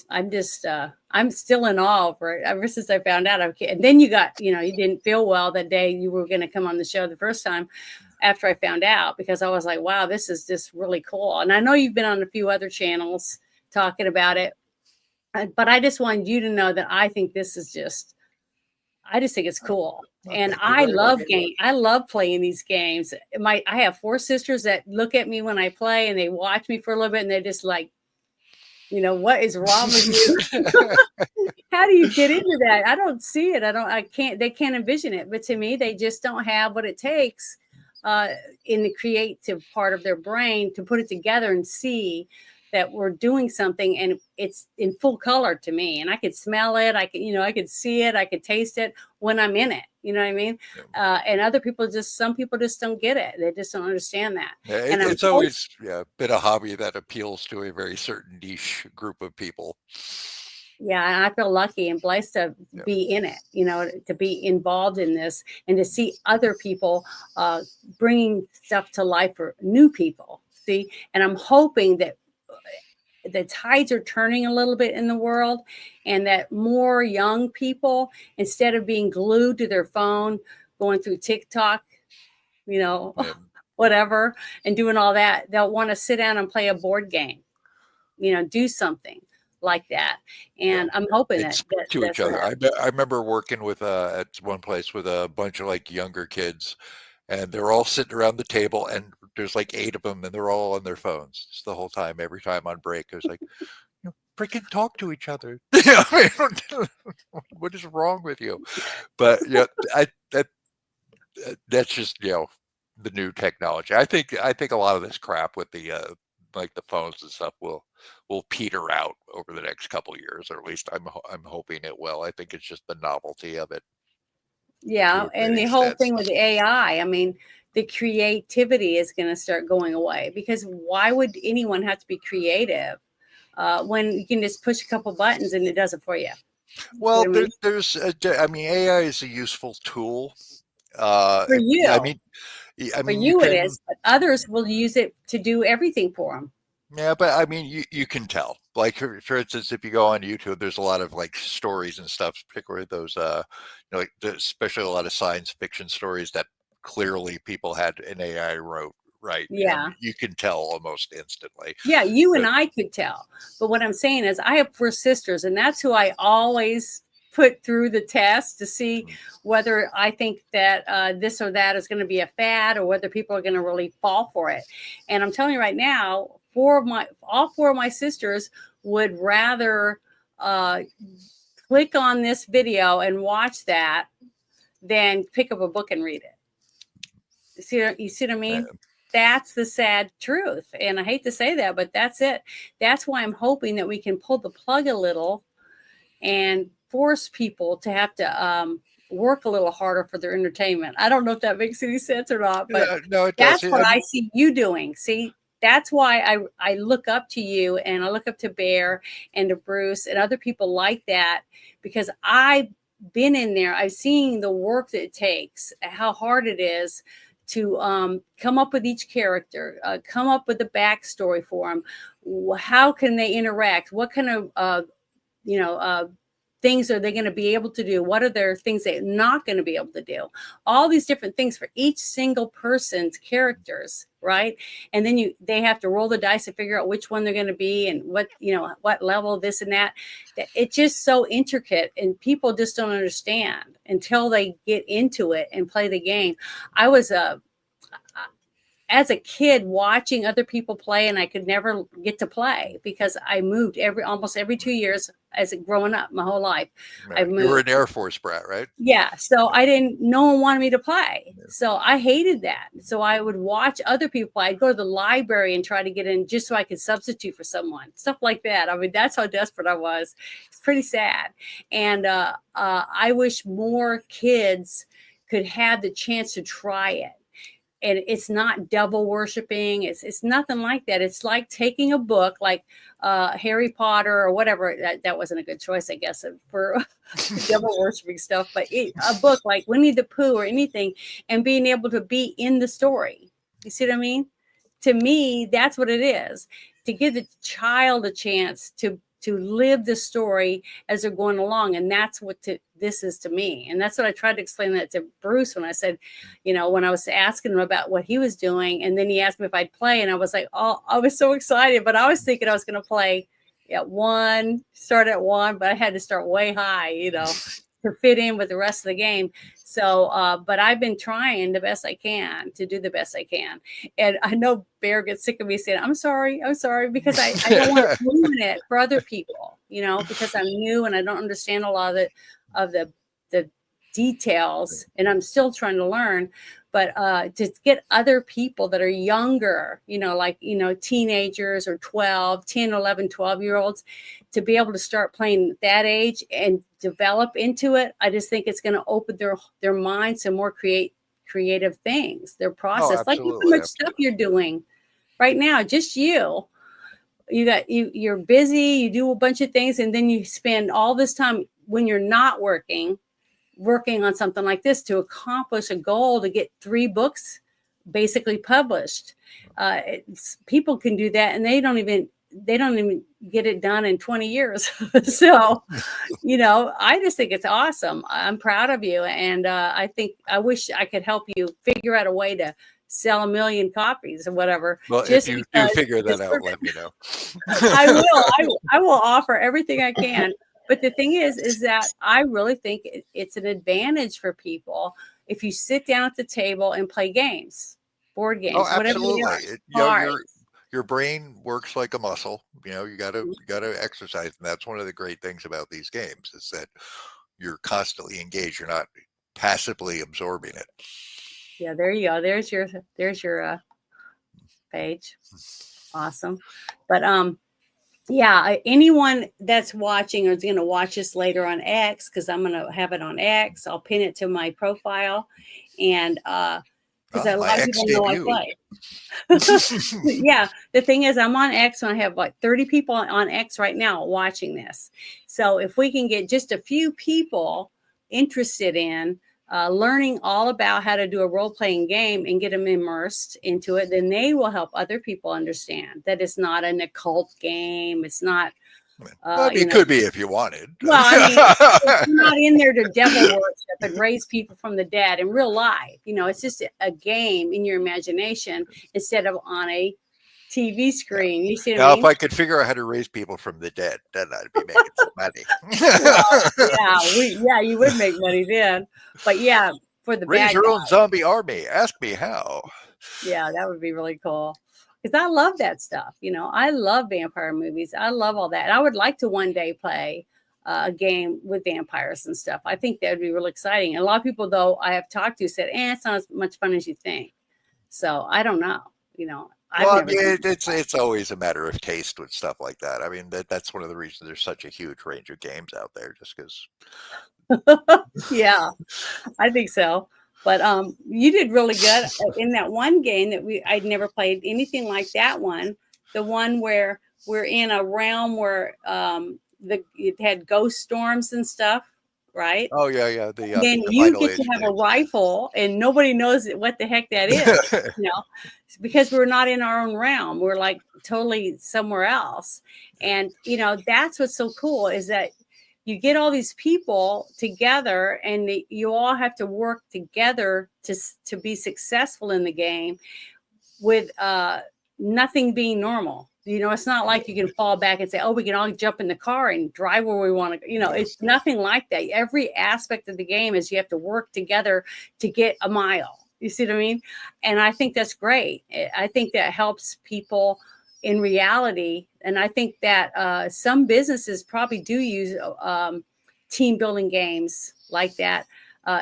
I'm still in awe over it ever since I found out. And then you didn't feel well that day you were going to come on the show the first time after I found out, because I was like, wow, this is just really cool. And I know you've been on a few other channels talking about it, but I just wanted you to know that I think this is I just think it's cool. Well, And thank you I very much. love game. I love playing these games. I have 4 sisters that look at me when I play and they watch me for a little bit and they're just like, what is wrong with you? How do you get into that? I don't see it. They can't envision it. But to me, they just don't have what it takes in the creative part of their brain to put it together and see that we're doing something, and it's in full color to me, and I could smell it. I could, I could see it. I could taste it when I'm in it. You know what I mean? And other people some people just don't get it. They just don't understand that. Yeah, And it's always been a hobby that appeals to a very certain niche group of people. Yeah, and I feel lucky and blessed to be in it, to be involved in this and to see other people bringing stuff to life for new people. See, and I'm hoping that the tides are turning a little bit in the world, and that more young people, instead of being glued to their phone, going through TikTok, whatever, and doing all that, they'll want to sit down and play a board game, do something like that. And I'm hoping that to each other. I remember working with at one place with a bunch of like younger kids, and they're all sitting around the table, and there's like 8 of them, and they're all on their phones just the whole time. Every time on break, I was like, freaking talk to each other. What is wrong with you? But that's just the new technology. I think a lot of this crap with the like the phones and stuff will peter out over the next couple of years, or at least I'm hoping it will. I think it's just the novelty of it. Yeah, and the whole thing with the AI, I mean, the creativity is going to start going away, because why would anyone have to be creative when you can just push a couple buttons and it does it for you? Well, there's AI is a useful tool for you. For you it is, but others will use it to do everything for them. Yeah, but I mean, you can tell. Like, for instance, if you go on YouTube, there's a lot of like stories and stuff, particularly those, like especially a lot of science fiction stories that clearly people had an AI wrote. Right. Yeah. And you can tell almost instantly. Yeah, and I could tell. But what I'm saying is I have 4 sisters, and that's who I always put through the test to see whether I think that this or that is going to be a fad, or whether people are going to really fall for it. And I'm telling you right now, all 4 of my sisters would rather click on this video and watch that than pick up a book and read it. You see what I mean? That's the sad truth. And I hate to say that, but that's it. That's why I'm hoping that we can pull the plug a little and force people to have to work a little harder for their entertainment. I don't know if that makes any sense or not, but no, it does. That's what I see you doing. See, that's why I look up to you, and I look up to Bear and to Bruce and other people like that, because I've been in there. I've seen the work that it takes, how hard it is to come up with each character, come up with the backstory for them. How can they interact? What kind of, things are they going to be able to do? What are their things they're not going to be able to do? All these different things for each single person's characters, right? And then they have to roll the dice and figure out which one they're going to be, and what level, this and that. It's just so intricate, and people just don't understand until they get into it and play the game. I was as a kid watching other people play, and I could never get to play because I moved almost every 2 years growing up my whole life. Right. You were an Air Force brat, right? Yeah. So no one wanted me to play. So I hated that. So I would watch other people play. I'd go to the library and try to get in just so I could substitute for someone, stuff like that. I mean, that's how desperate I was. It's pretty sad. And I wish more kids could have the chance to try it. And it's not devil worshiping. It's nothing like that. It's like taking a book like Harry Potter or whatever. That wasn't a good choice, I guess, for devil worshiping stuff. But a book like Winnie the Pooh or anything, and being able to be in the story. You see what I mean? To me, that's what it is. To give the child a chance to live the story as they're going along. And that's what this is to me. And that's what I tried to explain that to Bruce when I said, when I was asking him about what he was doing. And then he asked me if I'd play. And I was like, oh, I was so excited. But I was thinking I was going to play start at 1, but I had to start way high, to fit in with the rest of the game. So, but I've been trying the best I can to do the best I can. And I know Bear gets sick of me saying, I'm sorry, because I don't want to ruin it for other people, because I'm new and I don't understand a lot of the details, and I'm still trying to learn. but to get other people that are younger, like, teenagers or 12, 10, 11, 12-year olds to be able to start playing at that age and develop into it. I just think it's going to open their minds to more creative things, their Oh, process, like how absolutely. much stuff you're doing right now, just you're busy, you do a bunch of things, and then you spend all this time when you're not working on something like this to accomplish a goal to get 3 books basically published. People can do that, and they don't even get it done in 20 years. So, I just think it's awesome. I'm proud of you, and I wish I could help you figure out a way to sell 1 million copies or whatever. Well, Just if you do figure that out, let me know. I will. I will offer everything I can. But the thing is that I really think it's an advantage for people if you sit down at the table and play games, board games, Oh, whatever they absolutely. are. Your brain works like a muscle. You gotta exercise, and that's one of the great things about these games is that you're constantly engaged. You're not passively absorbing it. Yeah, there you go. There's your page. Awesome. But yeah, anyone that's watching or is going to watch this later on X, because I'm going to have it on X, I'll pin it to my profile, and because a lot of people know I play. Yeah, the thing is, I'm on X, and I have like 30 people on X right now watching this. So if we can get just a few people interested in learning all about how to do a role-playing game and get them immersed into it, then they will help other people understand that it's not an occult game. It's not. It could be if you wanted. Well, I mean, it's not in there to devil worship and raise people from the dead in real life. It's just a game in your imagination instead of on a TV screen. You see what I mean? If I could figure out how to raise people from the dead, then I'd be making some money. Well, you would make money then. But yeah, for the raise bad your guys, own zombie army. Ask me how. Yeah, that would be really cool. Because I love that stuff. I love vampire movies. I love all that. And I would like to one day play a game with vampires and stuff. I think that would be really exciting. And a lot of people, though, I have talked to said, it's not as much fun as you think. So I don't know. It's always a matter of taste with stuff like that. I mean, that's one of the reasons there's such a huge range of games out there, just because. Yeah, I think so. But you did really good in that one game that I'd never played anything like that one. The one where we're in a realm where it had ghost storms and stuff, right? Oh yeah. Then you get to have a rifle, and nobody knows what the heck that is. Because we're not in our own realm. We're like totally somewhere else. And that's what's so cool is that you get all these people together, and you all have to work together to be successful in the game with nothing being normal. It's not like you can fall back and say, oh, we can all jump in the car and drive where we want to. It's nothing like that. Every aspect of the game is you have to work together to get a mile. You see what I mean? And I think that's great. I think that helps people in reality. And I think that some businesses probably do use team building games like that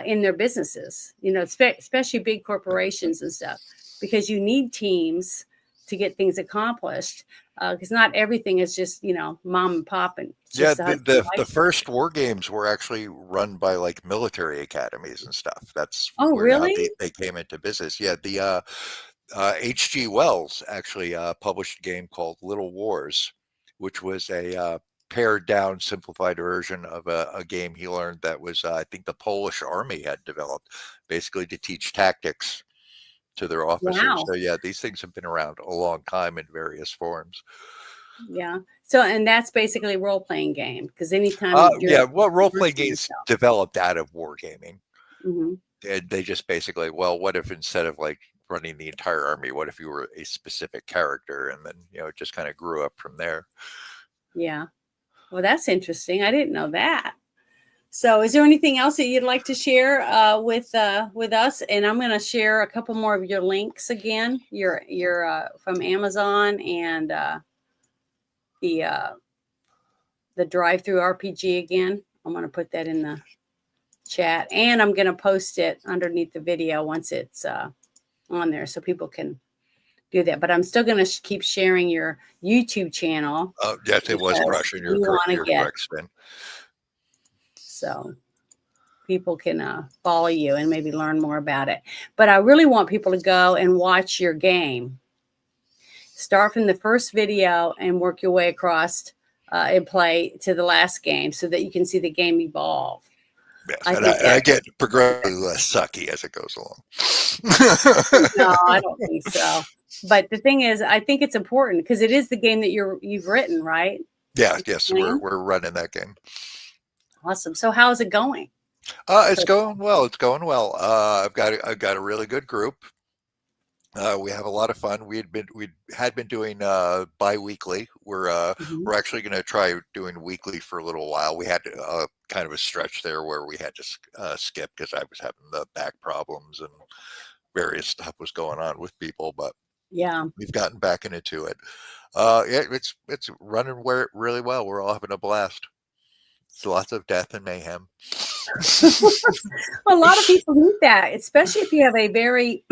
in their businesses, especially big corporations and stuff, because you need teams to get things accomplished, because not everything is just mom and pop. And the first war games were actually run by like military academies and stuff. That's really they came into business. Yeah, the H.G. Wells actually published a game called Little Wars, which was a pared down, simplified version of a game he learned that was I think the Polish army had developed, basically to teach tactics to their officers. Wow. So yeah, these things have been around a long time in various forms. Yeah. So, and that's basically a role-playing game, because anytime role-playing games developed out of wargaming. Mm-hmm. They just basically, what if instead of like running the entire army, what if you were a specific character? And then it just kind of grew up from there. Yeah. Well, that's interesting. I didn't know that. So is there anything else that you'd like to share with us? And I'm going to share a couple more of your links again, your from Amazon and the drive-through RPG again. I'm going to put that in the chat, and I'm going to post it underneath the video once it's on there so people can do that. But I'm still going to keep sharing your YouTube channel. Yes, it was crushing your correct spin. So people can follow you and maybe learn more about it. But I really want people to go and watch your game. Start from the first video and work your way across and play to the last game so that you can see the game evolve. Yes, I get progressively less sucky as it goes along. No, I don't think so. But the thing is, I think it's important because it is the game that you've written, right? Yes, we're running that game. Awesome. So how's it going? It's going well. It's going well. I've got a really good group. We have a lot of fun. We had been doing bi-weekly. We're actually going to try doing weekly for a little while. We had kind of a stretch there where we had to skip because I was having the back problems and various stuff was going on with people. But yeah, we've gotten back into it. It's running really well. We're all having a blast. It's lots of death and mayhem. A lot of people need that, especially if you have a very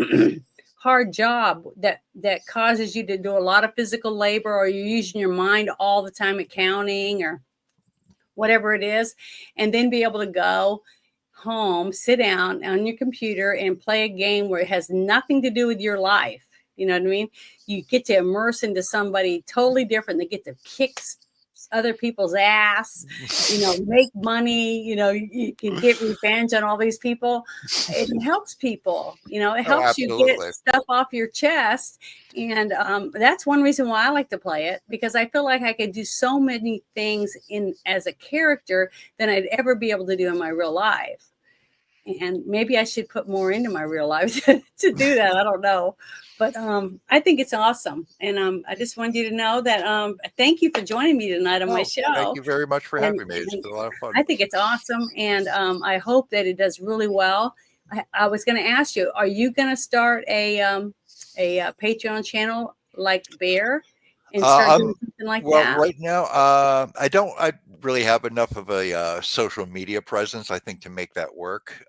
hard job that causes you to do a lot of physical labor, or you're using your mind all the time accounting or whatever it is, and then be able to go home, sit down on your computer and play a game where it has nothing to do with your life. You know what I mean? You get to immerse into somebody totally different. They get to kick other people's ass, make money, you can get revenge on all these people. It helps people, it helps you get stuff off your chest. And that's one reason why I like to play it, because I feel like I can do so many things as a character than I'd ever be able to do in my real life. And maybe I should put more into my real life to do that. I don't know. But I think it's awesome. And I just wanted you to know that thank you for joining me tonight on my show. Thank you very much for having me. It's been a lot of fun. I think it's awesome. And I hope that it does really well. I was going to ask you, are you going to start a Patreon channel like Bear and start doing something like that? Well, right now, I really have enough of a social media presence, I think, to make that work.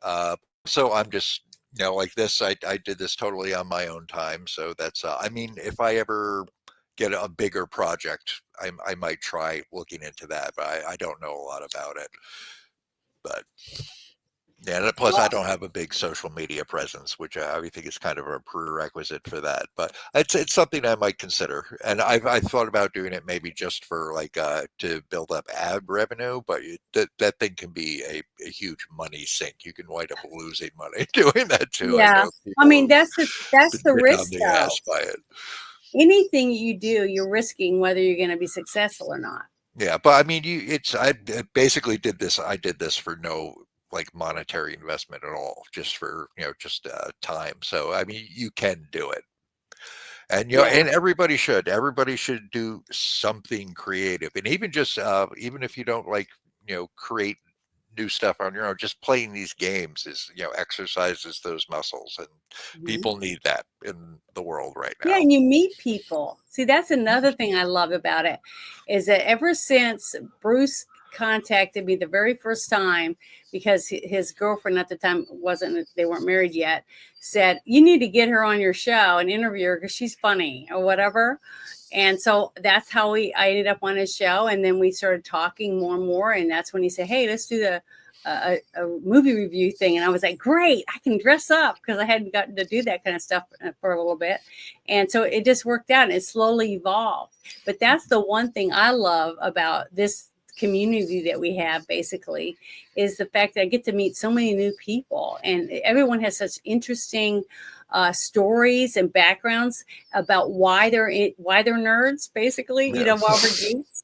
So I'm just, like this, I did this totally on my own time. So that's, if I ever get a bigger project, I might try looking into that, but I don't know a lot about it. But yeah, plus I don't have a big social media presence, which I think is kind of a prerequisite for that. But it's something I might consider, and I thought about doing it maybe just for to build up ad revenue. But that thing can be a huge money sink. You can wind up losing money doing that too. Yeah, that's the risk. By it. Anything you do, you're risking whether you're going to be successful or not. Yeah, but I basically did this. I did this for no monetary investment at all, just for time. So you can do it, and and everybody should do something creative, and even just even if you don't create new stuff on your own, just playing these games is exercises those muscles, and people need that in the world right now. Yeah, and you meet people. See, that's another thing I love about it, is that ever since Bruce contacted me the very first time, because his girlfriend at the time they weren't married yet, said, you need to get her on your show and interview her because she's funny or whatever. And so that's how I ended up on his show. And then we started talking more and more. And that's when he said, hey, let's do a movie review thing. And I was like, great, I can dress up, because I hadn't gotten to do that kind of stuff for a little bit. And so it just worked out and it slowly evolved. But that's the one thing I love about this community that we have, basically, is the fact that I get to meet so many new people, and everyone has such interesting stories and backgrounds about why they're nerds, basically, while we're geeks.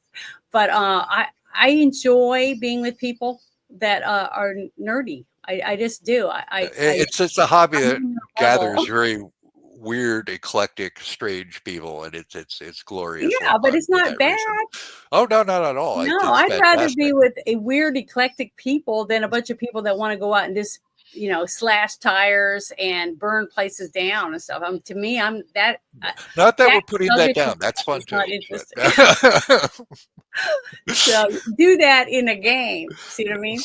But I enjoy being with people that are nerdy. I just do. It's a hobby that gathers very weird, eclectic, strange people, and it's glorious. Yeah, but it's not bad. Oh no, not at all. No, I'd rather be with a weird, eclectic people than a bunch of people that want to go out and just slash tires and burn places down and stuff. To me, I'm that. Not that we're putting that down. That's fun too. So do that in a game. See what I mean?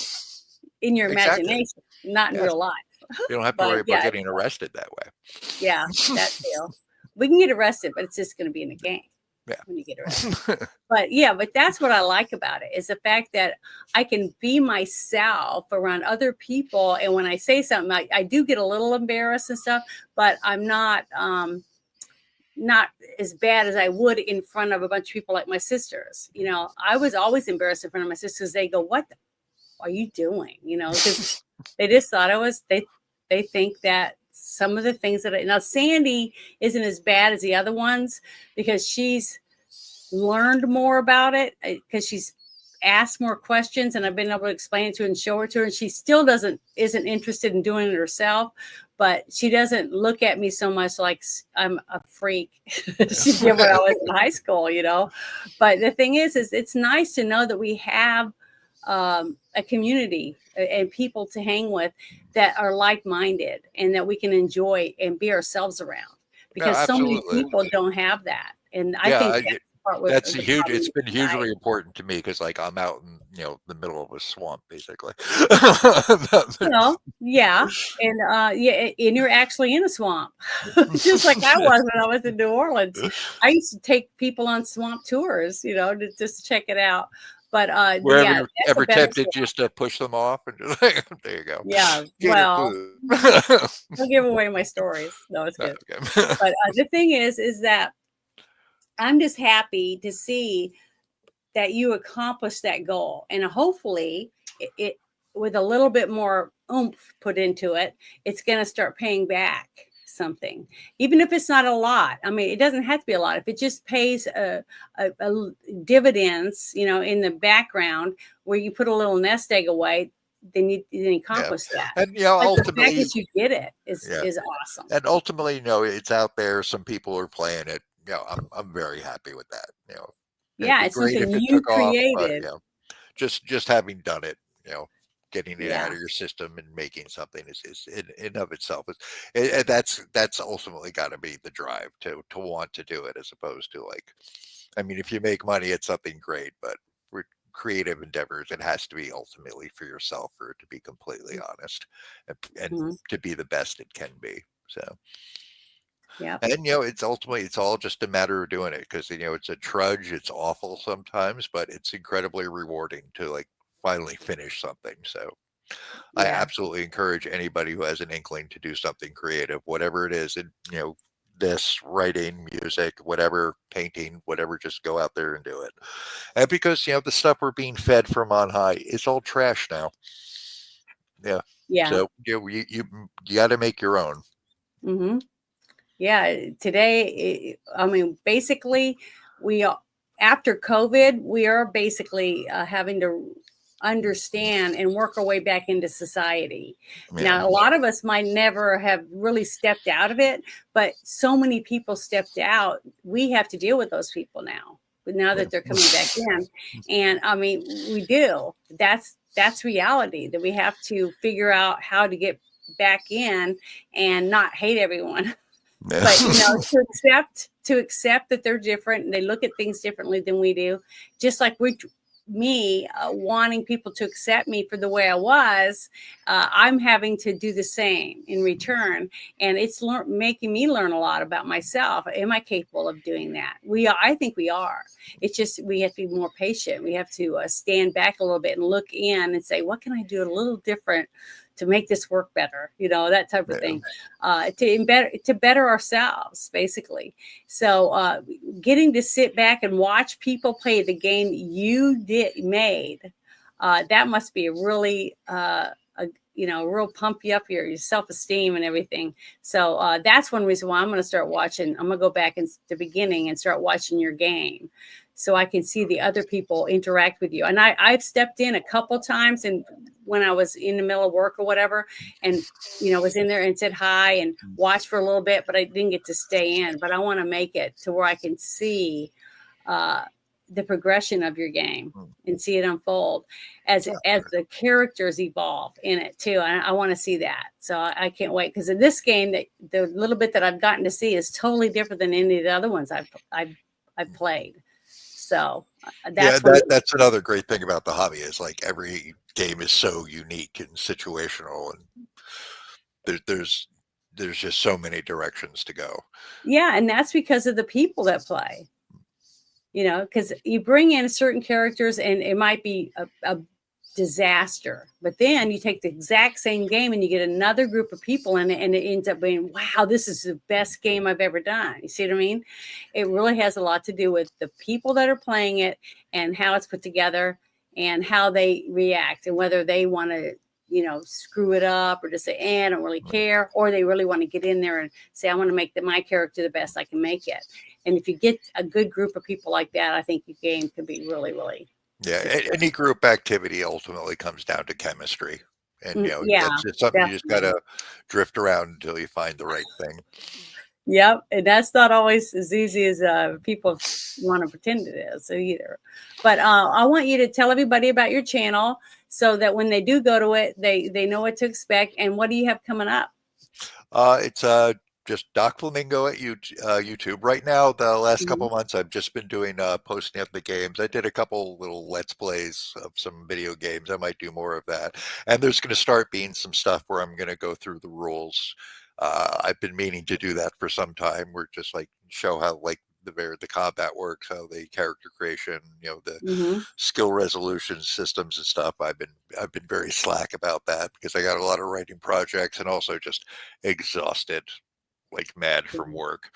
in your Exactly. imagination, not in Yes. real life. You don't have to But worry about yeah, getting arrested that way. yeah, that deal. We can get arrested, but it's just going to be in a game Yeah. when you get arrested. But yeah, but that's what I like about it, is the fact that I can be myself around other people. And when I say something, I do get a little embarrassed and stuff, but I'm not as bad as I would in front of a bunch of people like my sisters. You know, I was always embarrassed in front of my sisters. They go, "What are you doing?" You know, because they just thought I was, they think that some of the things that now Sandy isn't as bad as the other ones because she's learned more about it, because she's asked more questions and I've been able to explain it to her and show her to her, and she still isn't interested in doing it herself, but she doesn't look at me so much like I'm a freak. She did when I was in high school, you know. But the thing is it's nice to know that we have a community and people to hang with that are like-minded and that we can enjoy and be ourselves around, because so many people don't have that. And I think that's part with that's huge. It's been hugely important to me because, like, I'm out in the middle of a swamp, basically. Well, yeah, and yeah, and you're actually in a swamp, just like I was when I was in New Orleans. I used to take people on swamp tours, you know, to just check it out. But wherever yeah, you're ever tempted just to push them off and just like, there you go. Yeah, well, I'll give away my stories. No, it's good. Okay. But the thing is that I'm just happy to see that you accomplished that goal, and hopefully it with a little bit more oomph put into it, it's going to start paying back something, even if it's not a lot. I mean, it doesn't have to be a lot. If it just pays a dividends, you know, in the background where you put a little nest egg away, then you accomplish that. And ultimately, the fact ultimately, that you did it is awesome. and ultimately, it's out there. Some people are playing it. I'm very happy with that. Yeah, it'd it's be great something if it you took off, but created. just having done it, getting it out Yeah. of your system and making something is in of itself is that's ultimately got to be the drive to want to do it, as opposed to, like, I mean, if you make money, it's something great, but with creative endeavors, it has to be ultimately for yourself, for it to be completely honest and to be the best it can be. So. Yeah. And it's all just a matter of doing it, because it's a trudge. It's awful sometimes, but it's incredibly rewarding to, like, finally finish something. So I absolutely encourage anybody who has an inkling to do something creative, whatever it is, and this writing, music, whatever, painting, whatever, just go out there and do it. And because the stuff we're being fed from on high is all trash now. Yeah. Yeah. So you got to make your own. Mm-hmm. Yeah. Today, I mean, basically, after COVID, we are basically having to understand and work our way back into society. Yeah. Now, a lot of us might never have really stepped out of it, but so many people stepped out. We have to deal with those people now. But now that they're coming back in, and I mean, we do. That's reality, that we have to figure out how to get back in and not hate everyone. But to accept that they're different and they look at things differently than we do, just like me wanting people to accept me for the way I was, I'm having to do the same in return, and it's making me learn a lot about myself. Am I capable of doing that? I think we are. It's just we have to be more patient. We have to stand back a little bit and look in and say, what can I do a little different to make this work better, that type of thing, to better ourselves, basically. So getting to sit back and watch people play the game you made, that must be a really, real pump you up your self-esteem and everything. So that's one reason why I'm going to start watching. I'm going to go back in the beginning and start watching your game, so I can see the other people interact with you. And I've stepped in a couple times, and when I was in the middle of work or whatever, and was in there and said hi and watched for a little bit, but I didn't get to stay in. But I want to make it to where I can see the progression of your game and see it unfold as the characters evolve in it too. I want to see that. So I can't wait, because in this game, the little bit that I've gotten to see is totally different than any of the other ones I've played. So that's that's another great thing about the hobby, is like every game is so unique and situational, and there's just so many directions to go. Yeah, and that's because of the people that play. You know, because you bring in certain characters and it might be a disaster, but then you take the exact same game and you get another group of people in it, and it ends up being, wow, this is the best game I've ever done. You see what I mean? It really has a lot to do with the people that are playing it and how it's put together and how they react and whether they want to, you know, screw it up or just say, I don't really care, or they really want to get in there and say, I want to make my character the best I can make it. And if you get a good group of people like that, I think your game could be really, really successful. Any group activity ultimately comes down to chemistry, and Yeah, that's just something you just definitely. gotta drift around until you find the right thing. Yep, and that's not always as easy as people want to pretend it is either. But I want you to tell everybody about your channel so that when they do go to it, they know what to expect. And what do you have coming up? It's just Doc Flamingo at YouTube. Right now, the last couple months, I've just been doing posting up the games. I did a couple little Let's Plays of some video games. I might do more of that. And there's going to start being some stuff where I'm going to go through the rules. I've been meaning to do that for some time. We're just like show how like the combat works, how the character creation, the skill resolution systems and stuff. I've been very slack about that because I got a lot of writing projects and also just exhausted like mad from work.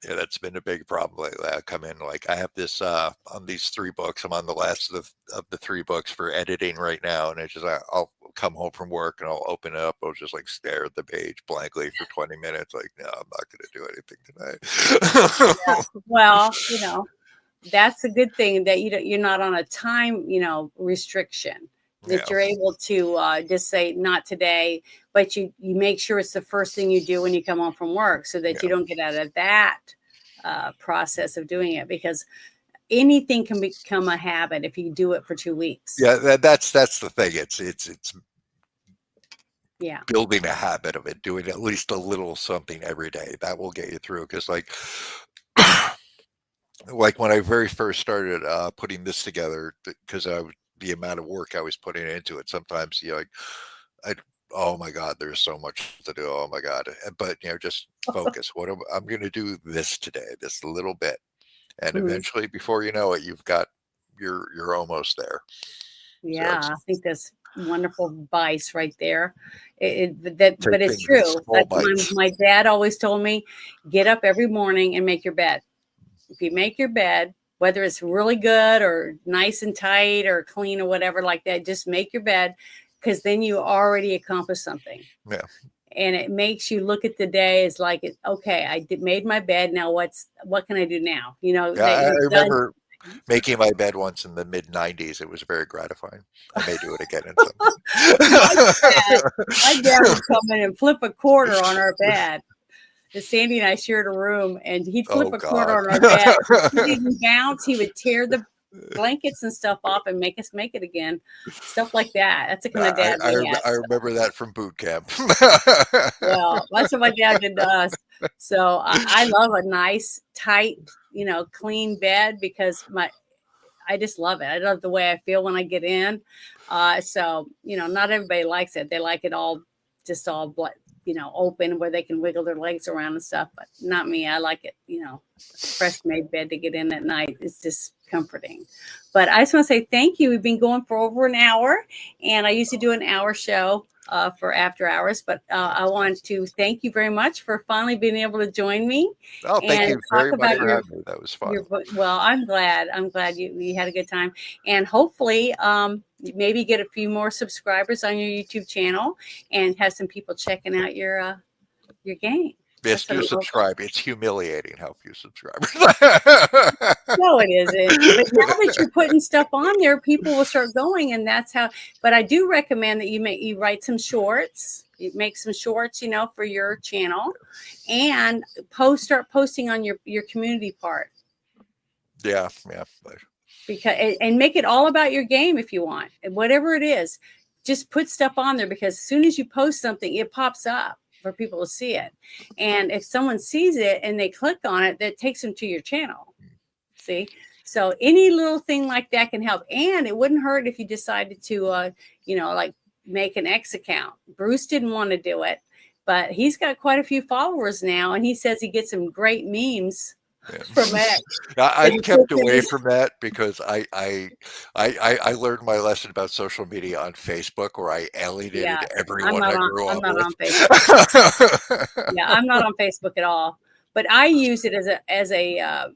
Yeah, that's been a big problem lately. I come in like I have this on these 3 books. I'm on the last of the 3 books for editing right now, and it's just I'll come home from work and I'll open it up. I'll just like stare at the page blankly for 20 minutes. Like, no, I'm not going to do anything tonight. Yeah. Well, that's a good thing that you're not on a time, restriction. That you're able to just say not today, but you make sure it's the first thing you do when you come home from work, so that you don't get out of that process of doing it, because anything can become a habit if you do it for 2 weeks. Yeah, that's the thing. It's Yeah. building a habit of it, doing at least a little something every day. That will get you through. Because like when I very first started putting this together, because the amount of work I was putting into it, sometimes oh my God, there's so much to do. Oh my God. But just focus. I'm going to do this today, this little bit. And eventually, before you know it, you're almost there. Yeah, I think that's wonderful advice right there. But it's true. My dad always told me, get up every morning and make your bed. If you make your bed, whether it's really good or nice and tight or clean or whatever like that, just make your bed, because then you already accomplished something. Yeah. And it makes you look at the day as like, okay, I made my bed. Now what can I do now? I remember making my bed once in the mid 90s. It was very gratifying. I may do it again in some. My dad would come in and flip a quarter on our bed. Sandy and I shared a room, and he'd flip a quarter on our bed. He didn't bounce. He would tear the blankets and stuff off and make us make it again. Stuff like that. That's the kind of dad we had. I remember that from boot camp. Well, that's what my dad did to us. So I love a nice, tight, clean bed, because I just love it. I love the way I feel when I get in. So, not everybody likes it. They like it all open where they can wiggle their legs around and stuff, but not me. I like it, fresh made bed to get in at night. It's just comforting. But I just want to say thank you. We've been going for over an hour, and I used to do an hour show for after hours, but I want to thank you very much for finally being able to join me. Oh, thank you very much for having me. That was fun. Well, I'm glad you had a good time, and hopefully maybe get a few more subscribers on your YouTube channel and have some people checking out your game. Yes, do subscribe. It's humiliating how few subscribers. No, it isn't. But now that you're putting stuff on there, people will start going, and that's how. But I do recommend that you write some shorts. You make some shorts, for your channel, and start posting on your community part. Yeah. And make it all about your game if you want, whatever it is. Just put stuff on there, because as soon as you post something, it pops up for people to see it. And if someone sees it and they click on it, that takes them to your channel. See? So any little thing like that can help. And it wouldn't hurt if you decided to, like make an X account. Bruce didn't want to do it, but he's got quite a few followers now. And he says he gets some great memes from X. I kept away from that because I learned my lesson about social media on Facebook, where I alienated everyone I grew up with. I'm not on Facebook. Yeah, I'm not on Facebook at all. But I use it as a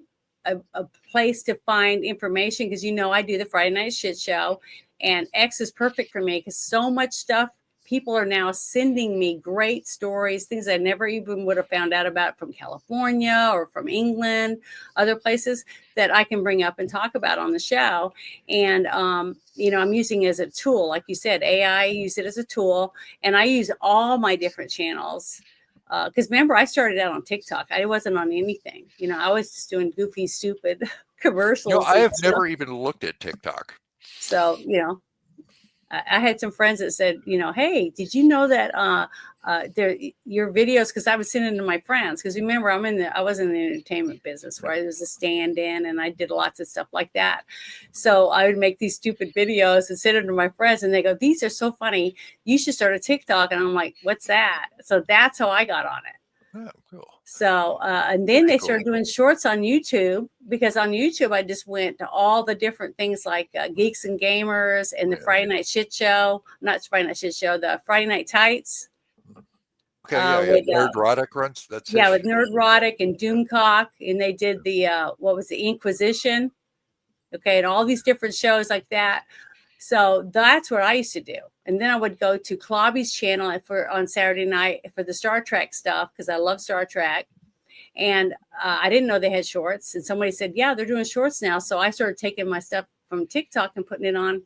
place to find information because I do the Friday Night Shit Show, and X is perfect for me because so much stuff. People are now sending me great stories, things I never even would have found out about from California or from England, other places that I can bring up and talk about on the show. And, I'm using it as a tool. Like you said, AI, I use it as a tool. And I use all my different channels. Because remember, I started out on TikTok. I wasn't on anything. I was just doing goofy, stupid commercials. I have never even looked at TikTok. So, I had some friends that said, hey, did you know that your videos, because I was sending to my friends, because remember, I was in the entertainment business where I was a stand-in and I did lots of stuff like that. So I would make these stupid videos and send them to my friends, and they go, these are so funny. You should start a TikTok. And I'm like, what's that? So that's how I got on it. Oh, cool. So, and then they started doing shorts on YouTube, because on YouTube, I just went to all the different things like Geeks and Gamers and the Friday Night Shit Show, not Friday Night Shit Show, the Friday Night Tights. Okay, with Nerdrotic runs. That's with Nerdrotic and Doomcock, and they did the what was the Inquisition? Okay, and all these different shows like that. So that's what I used to do. And then I would go to Clobby's channel on Saturday night for the Star Trek stuff, because I love Star Trek. And I didn't know they had shorts. And somebody said, yeah, they're doing shorts now. So I started taking my stuff from TikTok and putting it on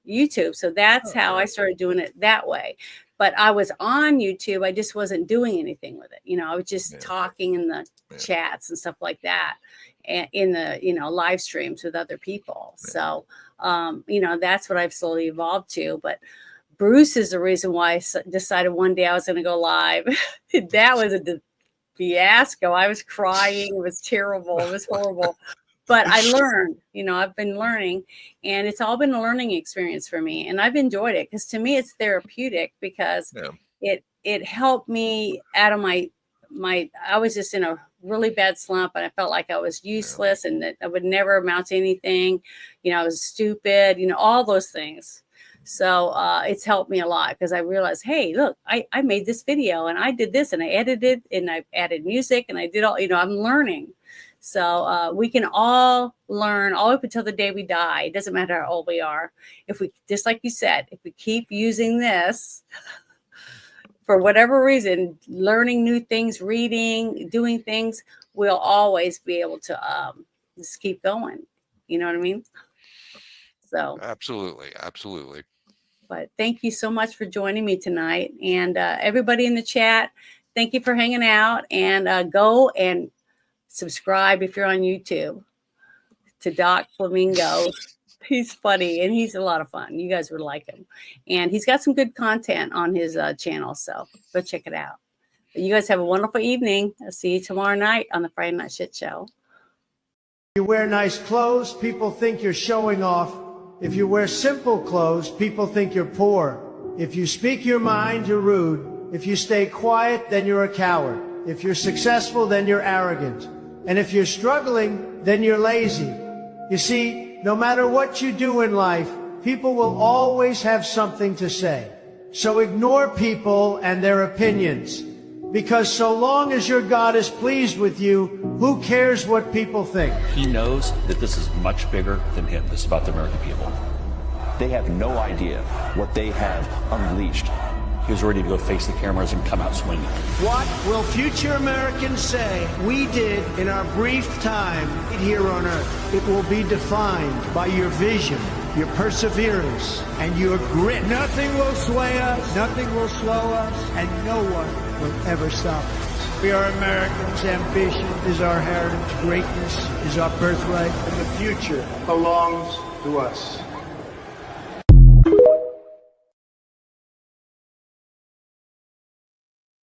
YouTube. So that's how I started doing it that way. But I was on YouTube. I just wasn't doing anything with it. I was just talking in the chats and stuff like that, and in the, live streams with other people. So, that's what I've slowly evolved to. But Bruce is the reason why I decided one day I was going to go live. That was a fiasco. I was crying. It was terrible. It was horrible. But I learned, I've been learning, and it's all been a learning experience for me. And I've enjoyed it because to me, it's therapeutic, because it helped me out of my, I was just in a really bad slump, and I felt like I was useless and that I would never amount to anything. I was stupid, all those things. So it's helped me a lot, because I realized, hey, look, I made this video and I did this and I edited and I added music and I did all, I'm learning. So we can all learn all up until the day we die. It doesn't matter how old we are. If we, just like you said, if we keep using this for whatever reason, learning new things, reading, doing things, we'll always be able to just keep going. You know what I mean? So absolutely. But thank you so much for joining me tonight. And everybody in the chat, thank you for hanging out. And go and subscribe if you're on YouTube to Doc Flamingo. He's funny and he's a lot of fun. You guys would like him. And he's got some good content on his channel. So go check it out. But you guys have a wonderful evening. I'll see you tomorrow night on the Friday Night Shit Show. If you wear nice clothes, people think you're showing off. If you wear simple clothes, people think you're poor. If you speak your mind, you're rude. If you stay quiet, then you're a coward. If you're successful, then you're arrogant. And if you're struggling, then you're lazy. You see, no matter what you do in life, people will always have something to say. So ignore people and their opinions. Because so long as your God is pleased with you, who cares what people think? He knows that this is much bigger than him. This is about the American people. They have no idea what they have unleashed. He was ready to go face the cameras and come out swinging. What will future Americans say we did in our brief time here on Earth? It will be defined by your vision, your perseverance, and your grit. Nothing will sway us, nothing will slow us, and no one will ever stop us. We are Americans. Ambition is our heritage. Greatness is our birthright. And the future belongs to us.